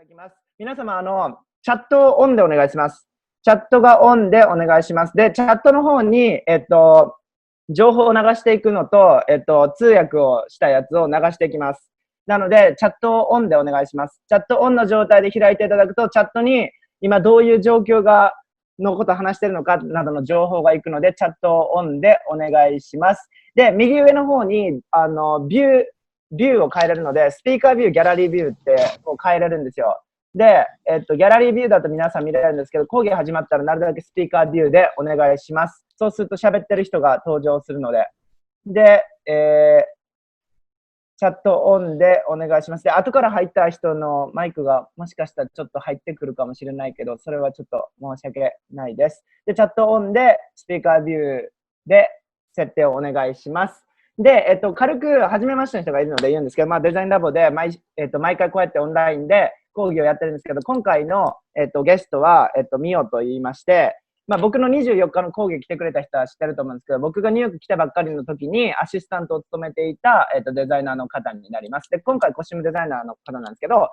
だきます。皆様、チャットをオンでお願いします。チャットがオンでお願いします。で、チャットの方に、情報を流していくのと、通訳をしたやつを流していきます。なので、チャットをオンでお願いします。チャットオンの状態で開いていただくと、チャットに今どういう状況のことを話しているのかなどの情報がいくので、チャットをオンでお願いします。で、右上の方に、ビューを変えれるので、スピーカービュー、ギャラリービューって変えれるんですよ。で、ギャラリービューだと皆さん見れるんですけど、講義始まったらなるだけスピーカービューでお願いします。そうすると喋ってる人が登場するので。で、チャットオンでお願いします。で、後から入った人のマイクがもしかしたらちょっと入ってくるかもしれないけど、それはちょっと申し訳ないです。で、チャットオンでスピーカービューで設定をお願いします。で、軽く初めましての人がいるので言うんですけど、デザインラボで毎回こうやってオンラインで講義をやってるんですけど、今回の、ゲストは、ミオと言いまして、僕の24日の講義来てくれた人は知ってると思うんですけど、僕がニューヨーク来たばっかりの時にアシスタントを務めていた、デザイナーの方になります。で、今回コスチュームデザイナーの方なんですけど、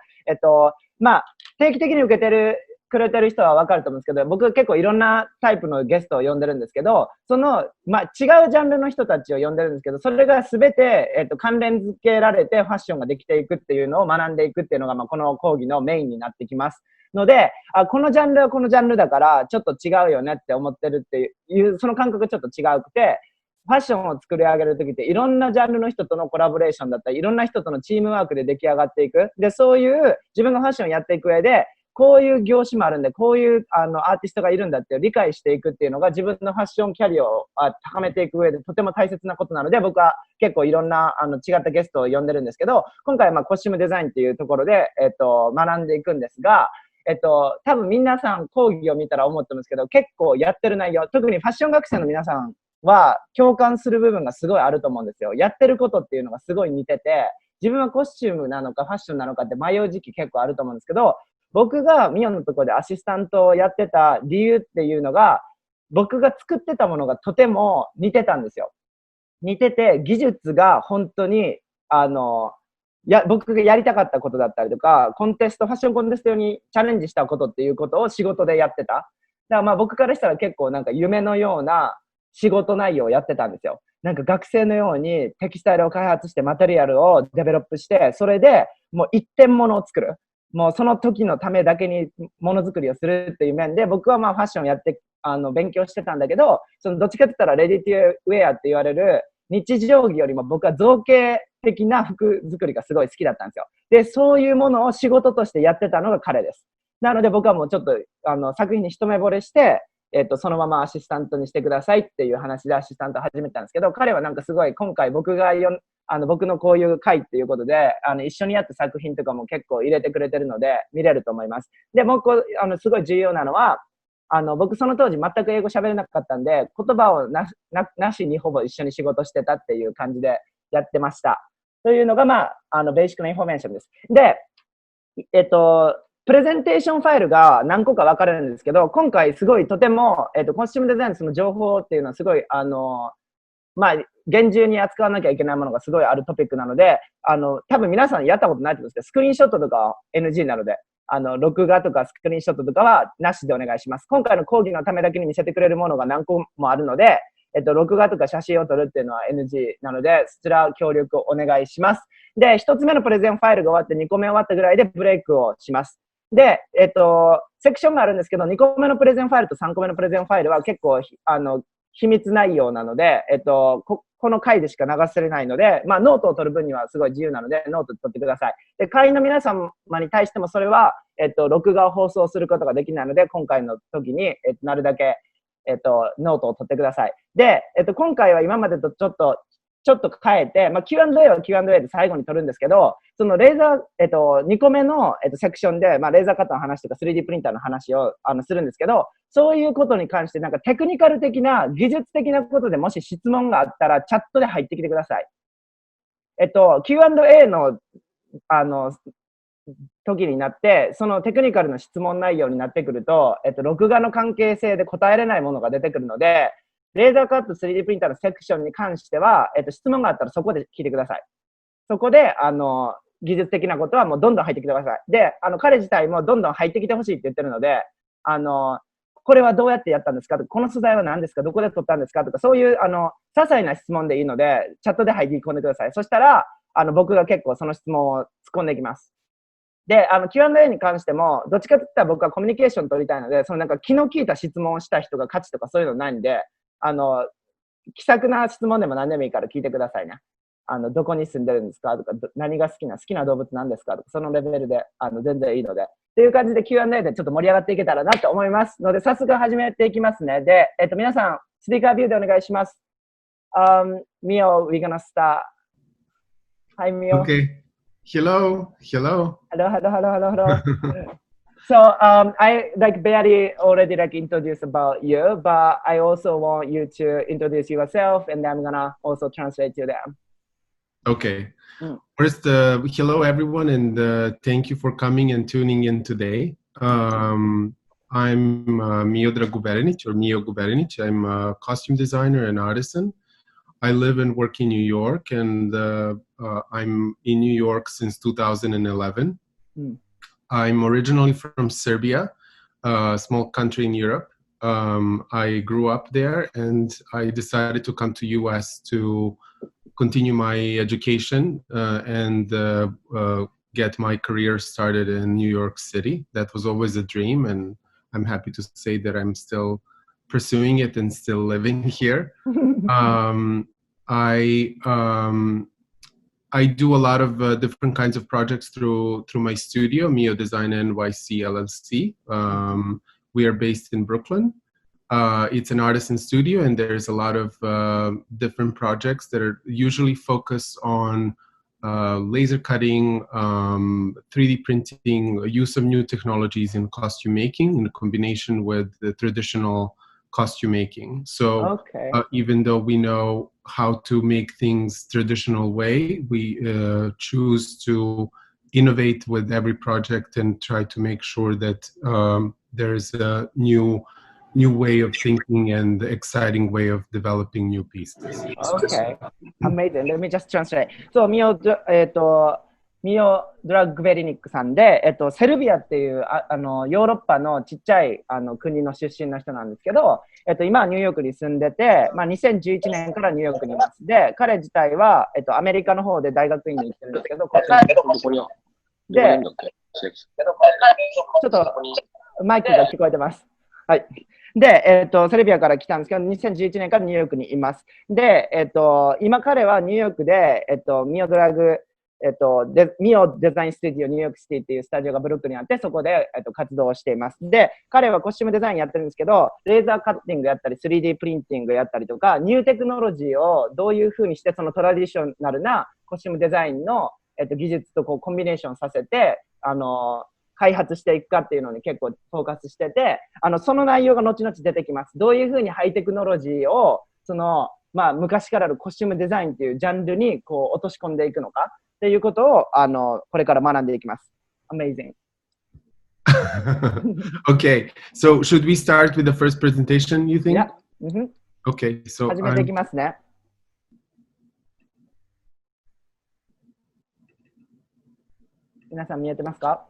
定期的に受けてくれてる人はわかると思うんですけど、僕結構いろんなタイプのゲストを呼んでるんですけど、違うジャンルの人たちを呼んでるんですけど、それがすべて、関連付けられてファッションができていくっていうのを学んでいくっていうのが、この講義のメインになってきます。ので、このジャンルはこのジャンルだから、ちょっと違うよねって思ってるっていう、その感覚ちょっと違くて、ファッションを作り上げるときっていろんなジャンルの人とのコラボレーションだったり、いろんな人とのチームワークで出来上がっていく。で、そういう自分がファッションをやっていく上で、こういう業種もあるんで、こういうアーティストがいるんだって理解していくっていうのが自分のファッションキャリアを高めていく上でとても大切なことなので、僕は結構いろんな違ったゲストを呼んでるんですけど、今回はコスチュームデザインっていうところで、学んでいくんですが、多分皆さん講義を見たら思ってますけど、結構やってる内容、特にファッション学生の皆さんは共感する部分がすごいあると思うんですよ。やってることっていうのがすごい似てて、自分はコスチュームなのかファッションなのかって迷う時期結構あると思うんですけど、僕がミオのところでアシスタントをやってた理由っていうのが、僕が作ってたものがとても似てたんですよ。似てて、技術が本当に、僕がやりたかったことだったりとか、ファッションコンテスト用にチャレンジしたことっていうことを仕事でやってた。だから僕からしたら結構なんか夢のような仕事内容をやってたんですよ。なんか学生のようにテキスタイルを開発してマテリアルをデベロップして、それでもう一点物を作る。もうその時のためだけにものづくりをするっていう面で、僕はファッションやって、勉強してたんだけど、どっちかって言ったらレディティウェアって言われる日常着よりも僕は造形的な服作りがすごい好きだったんですよ。で、そういうものを仕事としてやってたのが彼です。なので僕はもうちょっと、作品に一目惚れして、そのままアシスタントにしてくださいっていう話でアシスタント始めたんですけど、彼はなんかすごい今回僕のこういう回っていうことで、一緒にやった作品とかも結構入れてくれてるので、見れると思います。で、もうすごい重要なのは、僕その当時全く英語喋れなかったんで、言葉をなしにほぼ一緒に仕事してたっていう感じでやってました。というのが、ベーシックなインフォメーションです。で、プレゼンテーションファイルが何個か分かれるんですけど、今回すごいとても、コスチュームデザインのその情報っていうのはすごい、厳重に扱わなきゃいけないものがすごいあるトピックなので、多分皆さんやったことないと思うんですけど、スクリーンショットとかは NG なので、録画とかスクリーンショットとかはなしでお願いします。今回の講義のためだけに見せてくれるものが何個もあるので、録画とか写真を撮るっていうのは NG なので、そちら協力をお願いします。で、一つ目のプレゼンファイルが終わって2個目終わったぐらいでブレイクをします。で、セクションがあるんですけど、2個目のプレゼンファイルと3個目のプレゼンファイルは結構、秘密内容なので、この回でしか流せれないので、ノートを取る分にはすごい自由なので、ノート取ってください。で、会員の皆様に対してもそれは、録画を放送することができないので、今回の時に、なるだけ、ノートを取ってください。で、今回は今までとちょっと変えて、Q&A は Q&A で最後に取るんですけど、そのレーザー、2個目の、セクションで、レーザーカットの話とか 3D プリンターの話をするんですけど、そういうことに関してなんかテクニカル的な、技術的なことでもし質問があったら、チャットで入ってきてください。Q&A の、時になって、そのテクニカルの質問内容になってくると、録画の関係性で答えれないものが出てくるので、レーザーカット 3D プリンターのセクションに関しては、質問があったらそこで聞いてください。そこで、技術的なことはもうどんどん入ってきてください。で、彼自体もどんどん入ってきてほしいって言ってるので、これはどうやってやったんですかとか、この素材は何ですか、どこで撮ったんですかとか、そういう、些細な質問でいいので、チャットで入り込んでください。そしたら、僕が結構その質問を突っ込んでいきます。で、Q&A に関しても、どっちかといったら僕はコミュニケーション取りたいので、そのなんか気の利いた質問をした人が勝ちとかそういうのないんで、気さくな質問でも何でもいいから聞いてくださいね。どこに住んでるんですかとか、何が好きな動物なんですかとか、そのレベルで、全然いいので。っていう感じで Q&A でちょっと盛り上がっていけたらなと思いますので、早速始めていきますね。で、皆さん、スピーカービューでお願いします。Mio, we're gonna start. Hi, Mio. Okay. Hello. Hello. So, I barely already introduced about you, but I also want you to introduce yourself, and I'm gonna also translate to them. Okay. First, hello everyone, and thank you for coming and tuning in today. I'm Miodrag Guberinic, or Mio Guberinic. I'm a costume designer and artisan. I live and work in New York, and I'm in New York since 2011. I'm originally from Serbia, a small country in Europe. I grew up there, and I decided to come to US to continue my education and get my career started in New York City. That was always a dream, and I'm happy to say that I'm still pursuing it and still living here. I do a lot of different kinds of projects through my studio, Mio-Design-NYC LLC. We are based in Brooklyn. It's an artisan studio, and there's a lot of different projects that are usually focused on laser cutting, 3D printing, use of new technologies in costume making in combination with the traditional costume making. So even though we know how to make things traditional way, we choose to innovate with every project and try to make sure that there's a new way of thinking and exciting way of developing new pieces. Okay, amazing. Let me just translate. So, Miodrag Guberinic さんで、セルビアっていうヨーロッパのちっちゃい国の出身の人なんですけど、今はニューヨークに住んでて、2011年からニューヨークにいます。で、彼自体は、アメリカの方で大学院に行ってるんですけど、で、ちょっとマイクが聞こえてます。はい。で、セルビアから来たんですけど、2011年からニューヨークにいます。で、今彼はニューヨークで、ミオドラグ、ミオデザインスタジオニューヨークシティっていうスタジオがブルックリンにあって、そこで、活動をしています。で、彼はコスチュームデザインやってるんですけど、レーザーカッティングやったり、3D プリンティングやったりとか、ニューテクノロジーをどういうふうにして、そのトラディショナルなコスチュームデザインの、技術とこうコンビネーションさせて、開発していくかっていうのに結構フォーカスしてて、その内容が後々出てきます。どういうふうにハイテクノロジーを、昔からあるコスチュームデザインっていうジャンルにこう落とし込んでいくのかっていうことを、これから学んでいきます。Amazing. Okay, so should we start with the first presentation, you think? Yeah. Okay, so 始めていきますね。皆さん見えてますか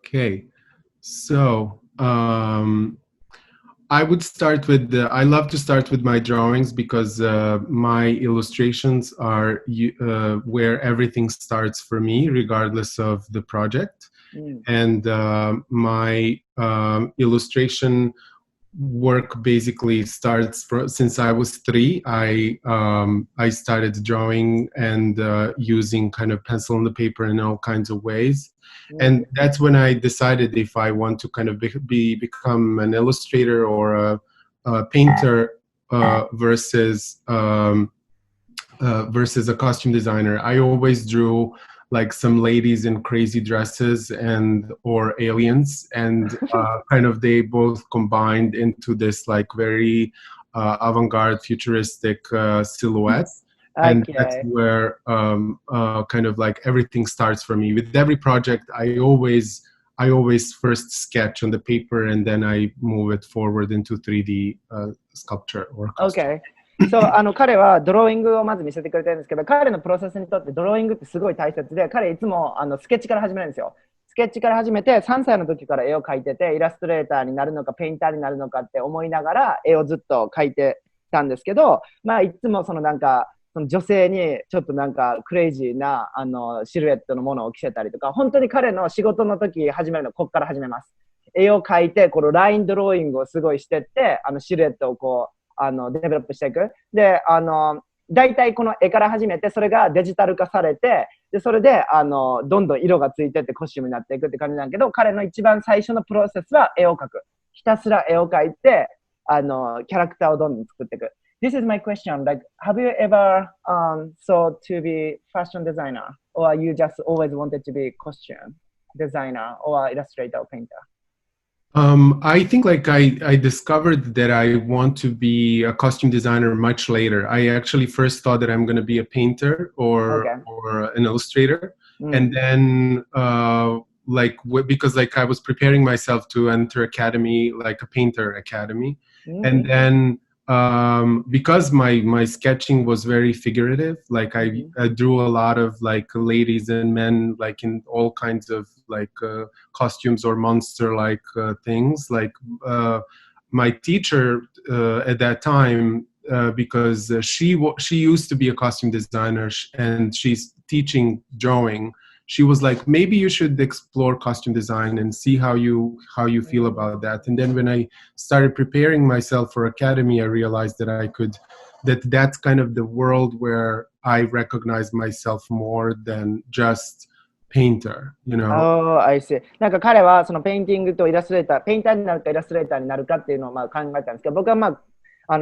？Okay, so I would start with I love to start with my drawings because my illustrations are where everything starts for me, regardless of the project. And my illustration work basically starts since I was 3. I started drawing and using kind of pencil on the paper in all kinds of ways. And that's when I decided if I want to kind of become an illustrator or a painter versus a costume designer. I always drew like some ladies in crazy dresses or aliens, and kind of they both combined into this like very avant-garde futuristic silhouettes. And that's where kind of like everything starts for me. With every project, I always first sketch on the paper and then I move it forward into 3D sculpture or costume. Okay. そう、彼はドローイングをまず見せてくれてるんですけど、彼のプロセスにとってドローイングってすごい大切で、彼いつもスケッチから始めるんですよ。スケッチから始めて、3歳の時から絵を描いてて、イラストレーターになるのか、ペインターになるのかって思いながら、絵をずっと描いてたんですけど、まあ、いつもその女性にちょっとクレイジーなシルエットのものを着せたりとか、本当に彼の仕事の時始めるの、ここから始めます。絵を描いて、このラインドローイングをすごいしてって、シルエットをこう、デベロップしていく。で、大体この絵から始めて、それがデジタル化されて、で、それで、どんどん色がついてってコスチュームになっていくって感じなんだけど、彼の一番最初のプロセスは絵を描く。ひたすら絵を描いて、キャラクターをどんどん作っていく。This is my question. Like, have you ever thought to be fashion designer, or you just always wanted to be costume designer, or illustrator or painter? I think like I discovered that I want to be a costume designer much later. I actually first thought that I'm going to be a painter or an illustrator, and then because like I was preparing myself to enter academy, like a painter academy, and then because my sketching was very figurative, like I drew a lot of like ladies and men like in all kinds of like costumes or monster like things. Like my teacher at that time, because she used to be a costume designer and she's teaching drawing, she was like, maybe you should explore costume design and see how you feel about that. And then when I started preparing myself for academy, I realized that that's kind of the world where I recognize myself more than just painter, you know. Oh, I see. 彼はそのペインティングとイラストレーター、ペインターになるかイラストレーターになるかっていうのを考えたんですけど、僕は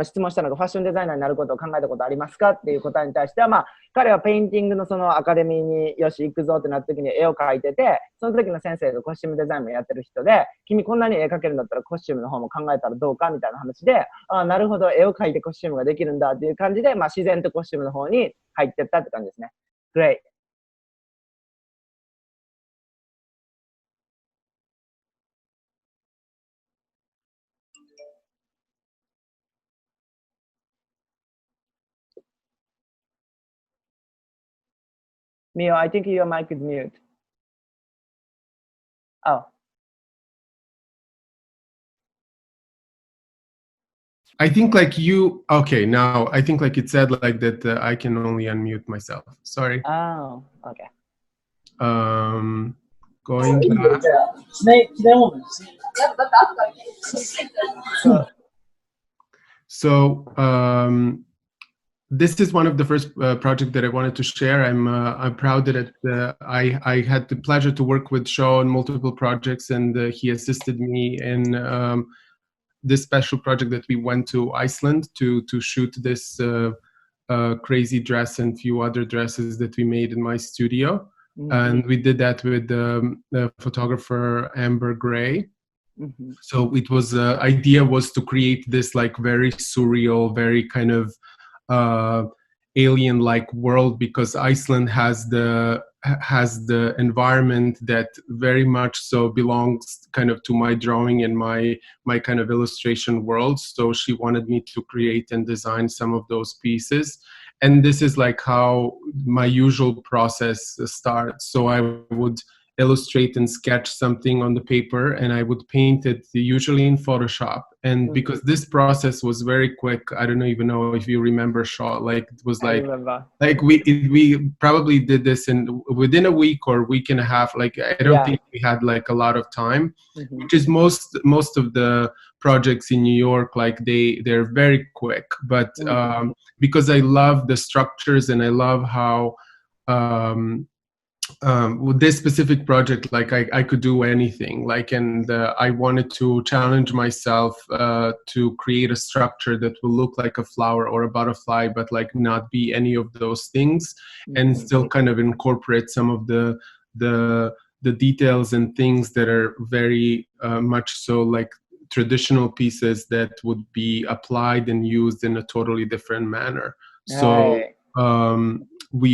質問したのがファッションデザイナーになることを考えたことありますかっていう答えに対しては、彼はペインティングのそのアカデミーによし行くぞってなった時に絵を描いてて、その時の先生がコスチュームデザインもやってる人で、君こんなに絵描けるんだったらコスチュームの方も考えたらどうかみたいな話で、なるほど、絵を描いてコスチュームができるんだっていう感じで、自然とコスチュームの方に入ってったって感じですね。Great. Mio, I think your mic is mute. Oh. I think like now I think like it said like that I can only unmute myself. Sorry. Oh, okay. Going back. So this is one of the first projects that I wanted to share. I'm proud that I had the pleasure to work with Sho on multiple projects, and he assisted me in this special project that we went to Iceland to shoot this crazy dress and few other dresses that we made in my studio. And we did that with the photographer Amber Gray. So it was idea was to create this like very surreal, very kind of alien-like world, because Iceland has the environment that very much so belongs kind of to my drawing and my kind of illustration world. So she wanted me to create and design some of those pieces. And this is like how my usual process starts. So I would illustrate and sketch something on the paper, and I would paint it usually in Photoshop. And because this process was very quick, I don't even know if you remember, Shaw, like it was like we probably did this within a week or week and a half. Like I don't think we had like a lot of time, which is most of the projects in New York, like they're very quick. But because I love the structures and I love how with this specific project, like I could do anything, like, and I wanted to challenge myself to create a structure that will look like a flower or a butterfly, but like not be any of those things, and still kind of incorporate some of the details and things that are very much so like traditional pieces that would be applied and used in a totally different manner. So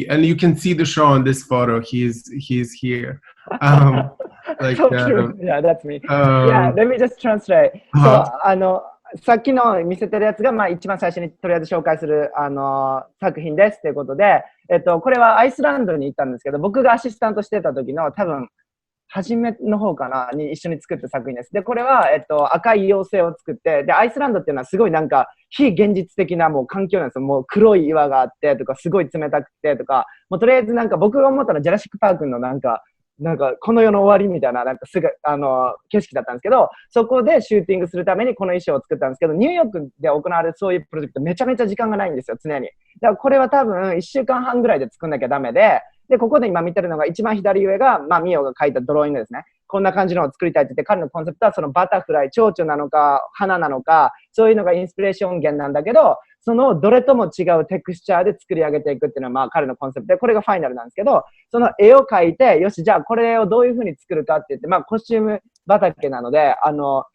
and you can see the Show on this photo. He's here. Like so true. Yeah, that's me. Yeah, let me just translate. So さっきの見せてるやつが、一番最初にとりあえず紹介する、作品ですということで、これはアイスランドに行ったんですけど、僕がアシスタントしてた時の多分、初めの方かなに一緒に作った作品です。で、これは、赤い妖精を作って、で、アイスランドっていうのはすごいなんか、非現実的なもう環境なんですよ。もう黒い岩があってとか、すごい冷たくてとか、もうとりあえずなんか僕が思ったのはジュラシックパークのなんかこの世の終わりみたいな、なんかすぐ、景色だったんですけど、そこでシューティングするためにこの衣装を作ったんですけど、ニューヨークで行われるそういうプロジェクトめちゃめちゃ時間がないんですよ、常に。だからこれは多分1週間半ぐらいで作んなきゃダメで、で、ここで今見てるのが一番左上が、ミオが描いたドローイングですね。こんな感じのを作りたいって言って、彼のコンセプトはそのバタフライ、蝶々なのか、花なのか、そういうのがインスピレーション源なんだけど、そのどれとも違うテクスチャーで作り上げていくっていうのは彼のコンセプトで、これがファイナルなんですけど、その絵を描いて、よし、じゃあこれをどういう風に作るかって言って、コスチューム畑なので、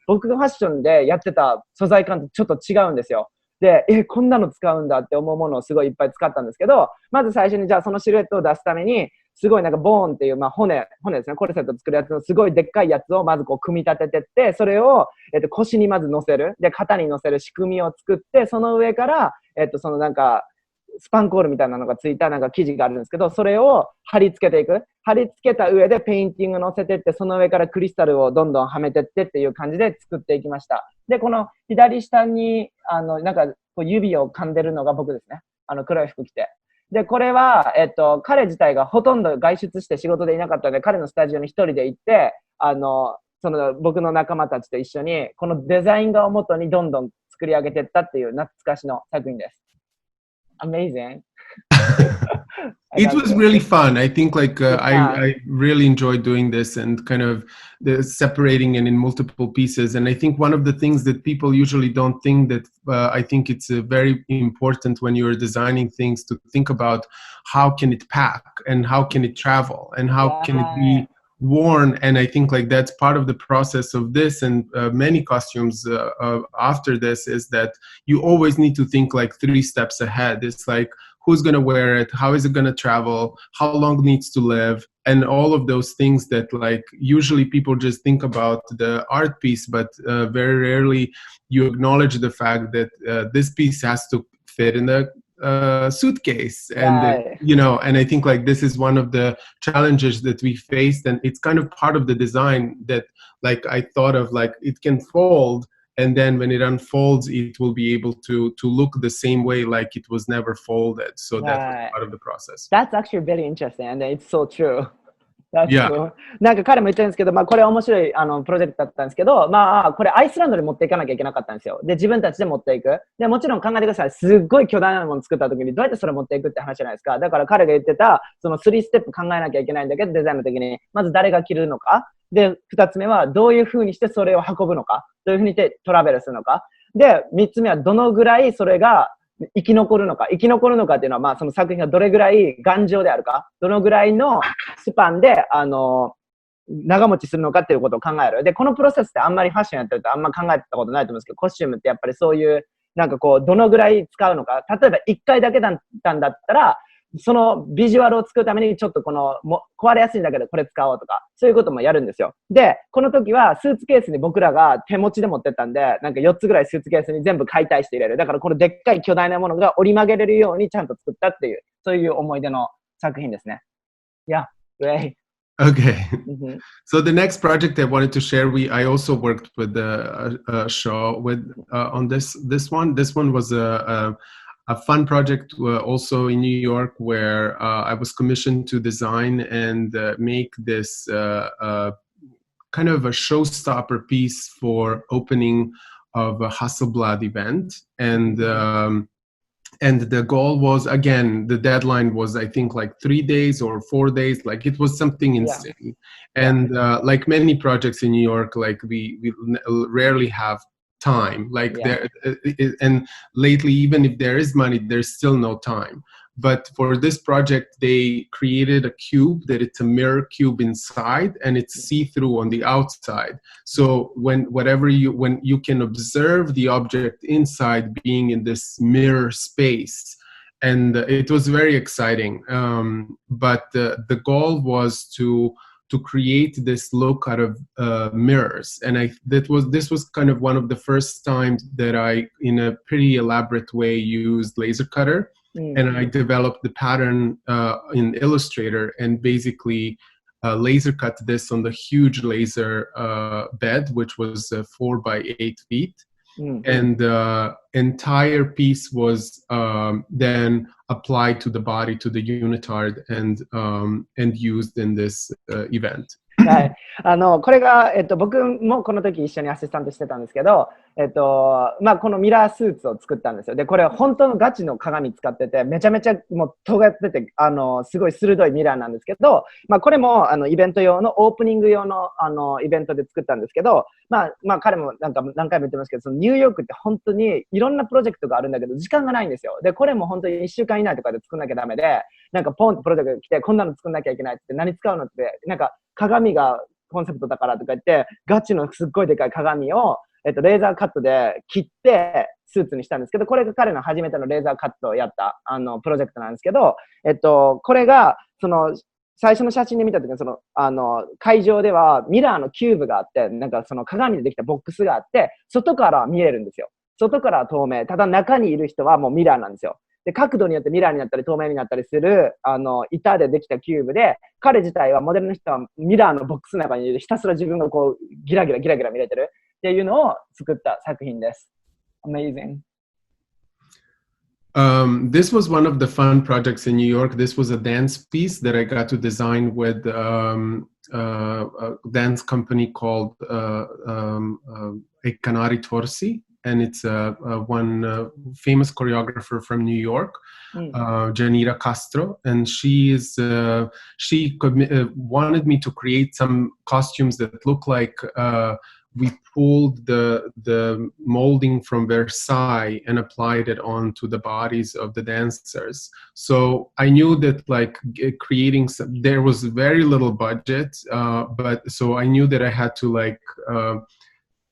僕がファッションでやってた素材感とちょっと違うんですよ。で、こんなの使うんだって思うものをすごいいっぱい使ったんですけど、まず最初にじゃあそのシルエットを出すために、すごいなんかボーンっていう、骨ですね、コルセット作るやつのすごいでっかいやつをまずこう組み立ててって、それを、腰にまず乗せる。で、肩に乗せる仕組みを作って、その上から、そのなんか、スパンコールみたいなのがついたなんか生地があるんですけど、それを貼り付けていく。貼り付けた上でペインティング乗せてって、その上からクリスタルをどんどんはめてってっていう感じで作っていきました。で、この左下に、なんかこう指を噛んでるのが僕ですね。黒い服着て。で、これは、彼自体がほとんど外出して仕事でいなかったので、彼のスタジオに一人で行って、その僕の仲間たちと一緒に、このデザイン画をもとにどんどん作り上げていったっていう懐かしの作品です。Amazing. It was really fun. I think I really enjoyed doing this and kind of separating it in multiple pieces. And I think one of the things that people usually don't think that I think it's very important when you're designing things to think about how can it pack and how can it travel and how can it be worn. And I think like that's part of the process of this and many costumes after this is that you always need to think like 3 steps ahead. It's like, who's going to wear it, how is it going to travel, how long it needs to live, and all of those things that like usually people just think about the art piece, but very rarely you acknowledge the fact that this piece has to fit in the suitcase. And and I think like this is one of the challenges that we faced, and it's kind of part of the design that like I thought of, like it can fold, and then when it unfolds, it will be able to look the same way like it was never folded. So that's part of the process. That's actually very interesting, and it's so true. That's cool. なんか彼も言ってるんですけど、これ面白いプロジェクトだったんですけど、これアイスランドに持っていかなきゃいけなかったんですよ。で、自分たちで持っていく。で、もちろん考えてください。すっごい巨大なものを作った時にどうやってそれ持っていくって話じゃないですか。だから彼が言ってた、その3ステップ考えなきゃいけないんだけど、デザインの時に、まず誰が着るのか。で、2つ目はどういう風にしてそれを運ぶのか。どういう風にしてトラベルするのか。で、3つ目はどのぐらいそれが生き残るのか。生き残るのかっていうのは、その作品がどれぐらい頑丈であるか。どのぐらいのスパンで、長持ちするのかっていうことを考える。で、このプロセスってあんまりファッションやってるとあんま考えたことないと思うんですけど、コスチュームってやっぱりそういう、なんかこう、どのぐらい使うのか。例えば1回だけだったんだったら、そのビジュアルを作るためにちょっとこの壊れやすいんだけどこれ使おうとか、そういうこともやるんですよ。で、この時はスーツケースに僕らが手持ちで持ってったんで、なんか4つぐらいスーツケースに全部解体して入れる。だからこのでっかい巨大なものが折り曲げれるようにちゃんと作ったっていう、そういう思い出の作品ですね。Yeah, great. Okay. So the next project I wanted to share, I also worked with Sho on this one. This one was a fun project also in New York where I was commissioned to design and make this kind of a showstopper piece for opening of a Hasselblad event. And the goal was, again, the deadline was, I think, like 3 days or 4 days. Like it was something insane. Yeah. And like many projects in New York, like we rarely have time. Like and lately, even if there is money, there's still no time. But for this project, they created a cube that it's a mirror cube inside and it's see-through on the outside. So when you can observe the object inside being in this mirror space. And it was very exciting. But the goal was to to create this look out of mirrors. And this was kind of one of the first times that I, in a pretty elaborate way, used laser cutter. And I developed the pattern in Illustrator and basically laser cut this on the huge laser bed, which was 4 by 8 feet. And the entire piece was then applied to the body, to the unitard, and used in this event. はい、これが、僕もこの時一緒にアシスタントしてたんですけど、まあ、このミラースーツを作ったんですよ。で、これは本当のガチの鏡使ってて、めちゃめちゃもう尖ってて、すごい鋭いミラーなんですけど、まあ、これもイベント用のオープニング用のイベントで作ったんですけど、まあ、彼もなんか何回も言ってますけど、そのニューヨークって本当にいろんなプロジェクトがあるんだけど、時間がないんですよ。で、これも本当に1週間以内とかで作んなきゃダメで、なんかポンとプロジェクトが来て、こんなの作んなきゃいけないって、何使うのって、なんか鏡がコンセプトだからとか言って、ガチのすっごいでかい鏡を、レーザーカットで切ってスーツにしたんですけど、これが彼の初めてのレーザーカットをやったプロジェクトなんですけど、これがその最初の写真で見た時にその会場ではミラーのキューブがあって、なんかその鏡でできたボックスがあって、外から見えるんですよ。外からは透明。ただ中にいる人はもうミラーなんですよ。で、角度によってミラーになったり透明になったりする、板でできたキューブで、彼自体は、モデルの人はミラーのボックスの中にいる、ひたすら自分がこう、ギラギラ見れてるっていうのを作った作品です。Amazing. This was one of the fun projects in New York. This was a dance piece that I got to design with a dance company called Canari Torsi. And it's one famous choreographer from New York, Janira Castro, and she wanted me to create some costumes that look like we pulled the molding from Versailles and applied it onto the bodies of the dancers. So I knew that like creating there was very little budget, but so I knew that I had to like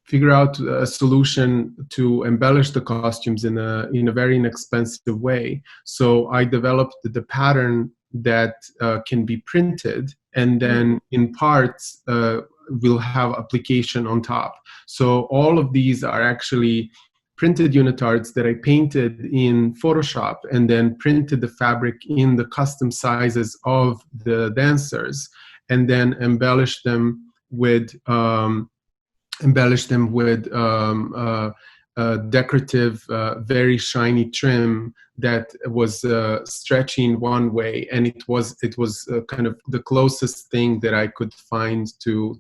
figure out a solution to embellish the costumes in a very inexpensive way. So I developed the pattern that can be printed, and then in parts will have application on top. So all of these are actually printed unitards that I painted in Photoshop and then printed the fabric in the custom sizes of the dancers, and then embellished them with decorative, very shiny trim that was stretching one way, and it was kind of the closest thing that I could find to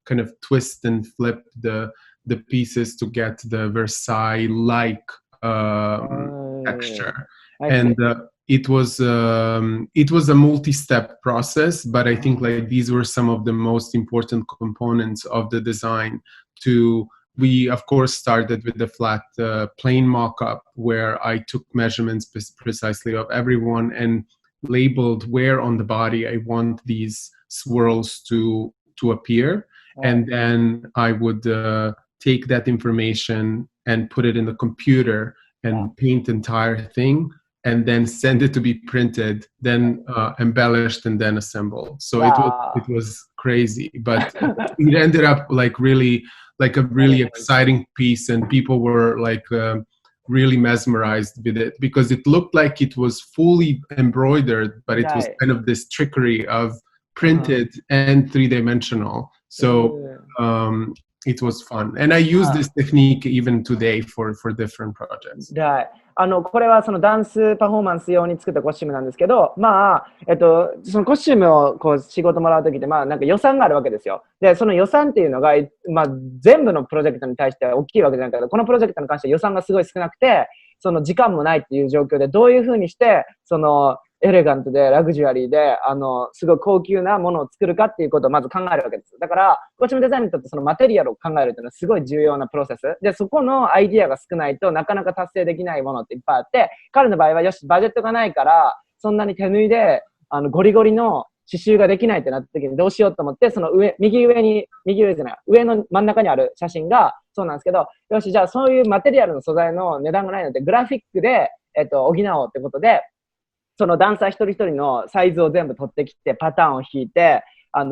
kind of twist and flip the pieces to get the Versailles-like texture. And it was a multi-step process, but I think like these were some of the most important components of the design. We of course started with the flat plain mock-up where I took measurements precisely of everyone and labeled where on the body I want these swirls to appear. And then I would take that information and put it in the computer and paint the entire thing, and then send it to be printed, then embellished, and then assembled. So it was crazy, but it ended up like really like a really exciting piece, and people were like really mesmerized with it because it looked like it was fully embroidered, but it was kind of this trickery of printed and three-dimensional. So it was fun, and I use this technique even today for different projects. これはそのダンスパフォーマンス用に作ったコスチュームなんですけど、まあ、そのコスチュームをこう仕事もらうときって、まあなんか予算があるわけですよ。で、その予算っていうのが、まあ全部のプロジェクトに対しては大きいわけじゃないけど、このプロジェクトに関しては予算がすごい少なくて、その時間もないっていう状況で、どういうふうにして、その、エレガントでラグジュアリーで、すごい高級なものを作るかっていうことをまず考えるわけです。だから、コスチュームデザインにとってそのマテリアルを考えるっていうのはすごい重要なプロセス。で、そこのアイディアが少ないとなかなか達成できないものっていっぱいあって、彼の場合はよし、バジェットがないから、そんなに手縫いで、ゴリゴリの刺繍ができないってなった時にどうしようと思って、その右上の真ん中にある写真がそうなんですけど、よし、じゃあそういうマテリアルの素材の値段がないので、グラフィックで、補おうってことで、そのダンサー一人一人のサイズを全部取ってきて、パターンを引いて、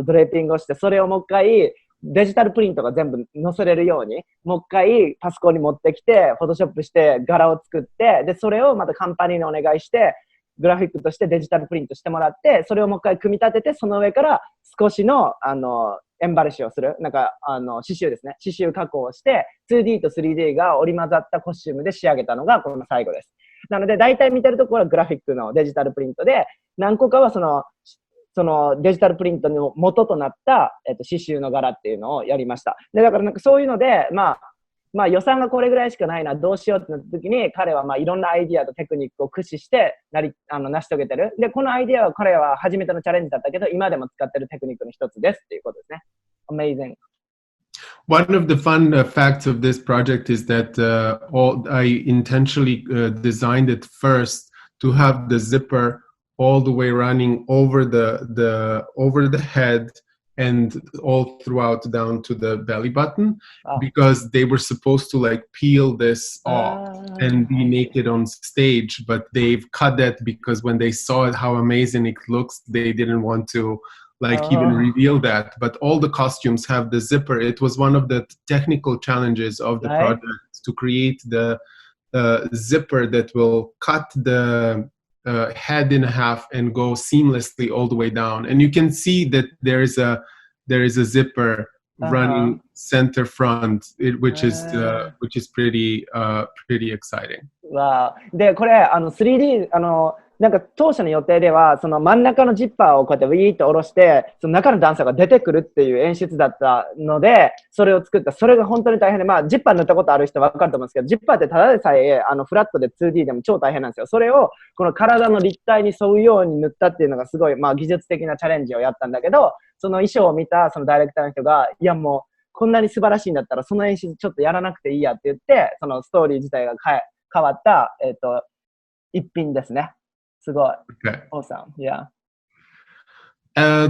ドレーピングをして、それをもう一回、デジタルプリントが全部載せれるように、もう一回パソコンに持ってきて、フォトショップして柄を作って、で、それをまたカンパニーにお願いして、グラフィックとしてデジタルプリントしてもらって、それをもう一回組み立てて、その上から少しの、エンバレッシュをする。なんか、刺繍ですね。刺繍加工をして、2D と 3D が織り交ざったコスチュームで仕上げたのがこの最後です。なので、大体見てるところはグラフィックのデジタルプリントで、何個かはそのデジタルプリントの元となった、刺繍の柄っていうのをやりました。で、だからなんかそういうので、まあ予算がこれぐらいしかないな、どうしようってなった時に、彼はまあいろんなアイディアとテクニックを駆使して成し遂げてる。で、このアイディアは彼は初めてのチャレンジだったけど、今でも使ってるテクニックの一つですっていうことですね。Amazing. One of the fun facts of this project is that I intentionally designed it first to have the zipper all the way running over the head and all throughout down to the belly button, because they were supposed to like peel this off and be naked on stage, but they've cut that because when they saw it, how amazing it looks, they didn't want to even reveal that. But all the costumes have the zipper. It was one of the technical challenges of the project to create the zipper that will cut the head in half and go seamlessly all the way down. And you can see that there is a zipper running center front, which is pretty exciting. Wow. で、これ3D なんか当初の予定ではその真ん中のジッパーをこうやってウィーッと下ろしてその中のダンサーが出てくるっていう演出だったのでそれを作った。それが本当に大変で、まあジッパー塗ったことある人は分かると思うんですけど、ジッパーってただでさえフラットで 2D でも超大変なんですよ。それをこの体の立体に沿うように塗ったっていうのがすごい、まあ技術的なチャレンジをやったんだけど、その衣装を見たそのダイレクターの人が、いやもうこんなに素晴らしいんだったらその演出ちょっとやらなくていいやって言って、そのストーリー自体が変わった、一品ですね。すごい。Okay. Awesome. Yeah.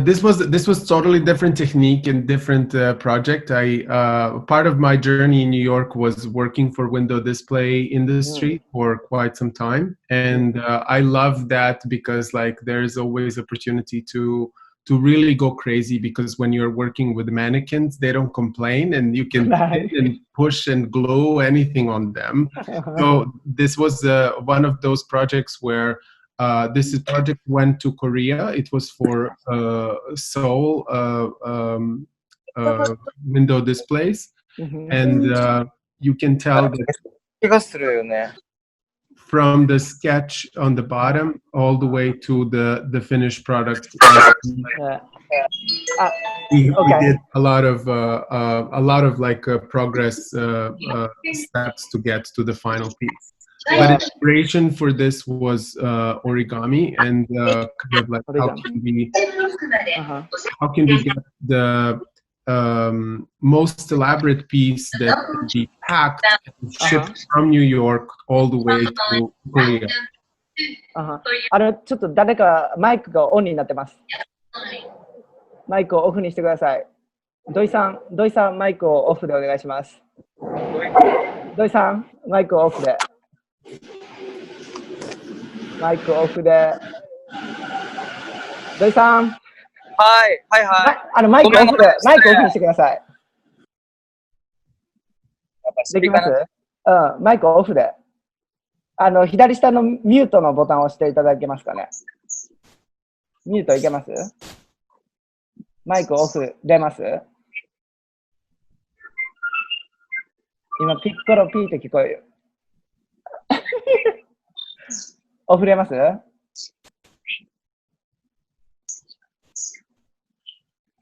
This was totally different technique and different project. Part of my journey in New York was working for window display industry for quite some time, and I love that because like there's always opportunity to really go crazy, because when you're working with mannequins, they don't complain and you can hit and push and glue anything on them. So this was one of those projects where this project went to Korea. It was for Seoul window displays, and you can tell that from the sketch on the bottom all the way to the finished product. We did a lot of like progress steps to get to the final piece. But inspiration for this was origami, and kind of like how can we get the most elaborate piece that can be packed and shipped from New York all the way to Korea. ちょっと誰かマイクがオンになってます。マイクをオフにしてください。土井さんマイクをオフでお願いします。土井さんマイクをオフで。マイクオフで。土井さん。はい。マイクオフで、マイクオフにしてください。できます？マイクオフで。左下のミュートのボタンを押していただけますかね。ミュートいけます？マイクオフ出ます？今、ピッコロピーって聞こえる。オフれます？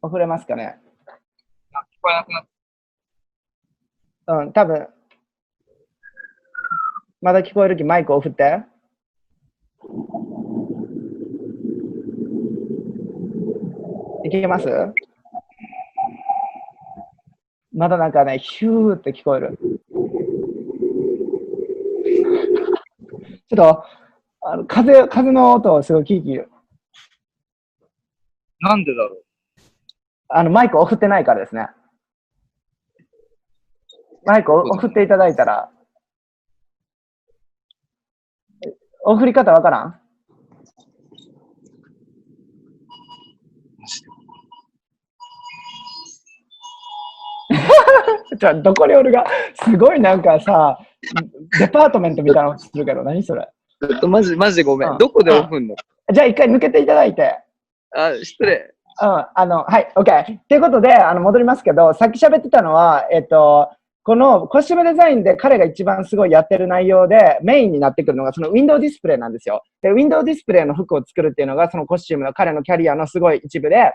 オフれますかね？聞こえなくなった。多分。まだ聞こえるきマイクオフって。いけます？まだなんかね、ヒューって聞こえる。ちょっと、風の音をすごい聞いてる。なんでだろう。マイクを振ってないからですね。マイクを振っていただいたら、振り方わからん？どこにおるが、すごいなんかさ、デパートメントみたいなのするけど、何それ。ちょっとマジでごめん。どこでオフんの？じゃあ一回抜けていただいて。失礼。はい、OK。ということで、戻りますけど、さっき喋ってたのは、このコスチュームデザインで彼が一番すごいやってる内容でメインになってくるのがそのウィンドウディスプレイなんですよ。で、ウィンドウディスプレイの服を作るっていうのがそのコスチュームの彼のキャリアのすごい一部で、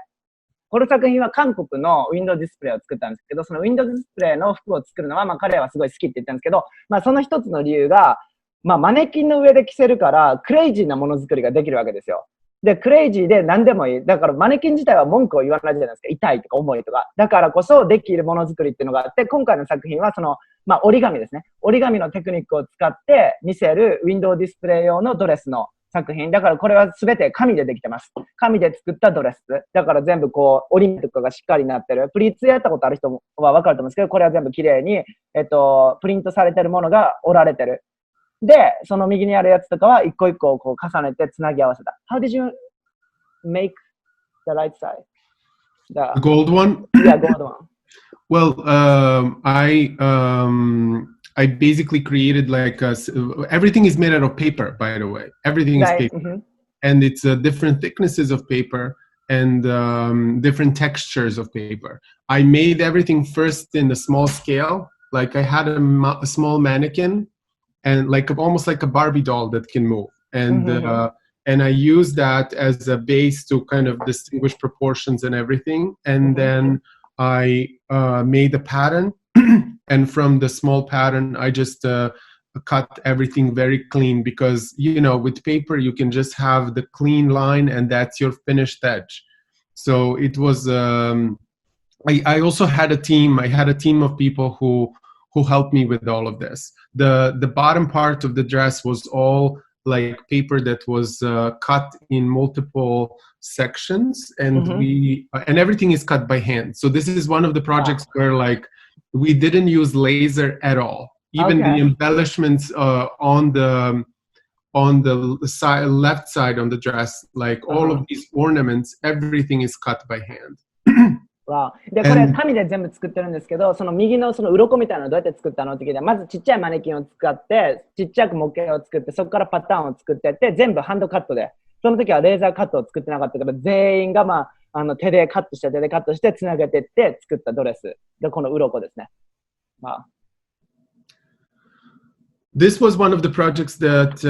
この作品は韓国のウィンドウディスプレイを作ったんですけど、そのウィンドウディスプレイの服を作るのは、彼はすごい好きって言ったんですけど、その一つの理由が、マネキンの上で着せるから、クレイジーなものづくりができるわけですよ。で、クレイジーで何でもいい。だからマネキン自体は文句を言わないじゃないですか。痛いとか重いとか。だからこそできるものづくりっていうのがあって、今回の作品はその、折り紙ですね。折り紙のテクニックを使って見せるウィンドウディスプレイ用のドレスの作品。だからこれは全て紙でできてます。紙で作ったドレス。だから全部こう、折り目とかがしっかりなってる。プリーツやったことある人はわかると思うんですけど、これは全部綺麗に、プリントされてるものが折られてる。で、その右にあるやつとかは一個一個こう重ねてつなぎ合わせた。How did you make the right side? The gold one? Yeah, gold one. Well, I basically created like everything is made out of paper, by the way. Everything is paper, and it's different thicknesses of paper and different textures of paper. I made everything first in a small scale. Like I had a small mannequin, and like almost like a Barbie doll that can move, and I used that as a base to kind of distinguish proportions and everything. And then I made a pattern, and from the small pattern, I just cut everything very clean because, you know, with paper, you can just have the clean line and that's your finished edge. So it was, I also had a team. I had a team of people who helped me with all of this. The bottom part of the dress was all like paper that was cut in multiple sections, and and everything is cut by hand. So this is one of the projects where like we didn't use laser at all. Even the embellishments on the side, left side on the dress, like all of these ornaments, everything is cut by hand. で、これ紙で全部作ってるんですけど、その右のその鱗みたいなのどうやって作ったのって聞いて、まずちっちゃいマネキンを使って、ちっちゃく模型を作って、そこからパターンを作ってって、全部ハンドカットで、その時はレーザーカットを作ってなかったから、全員が手でカットして、つなげてって作ったドレスで、この鱗ですね。This was one of the projects that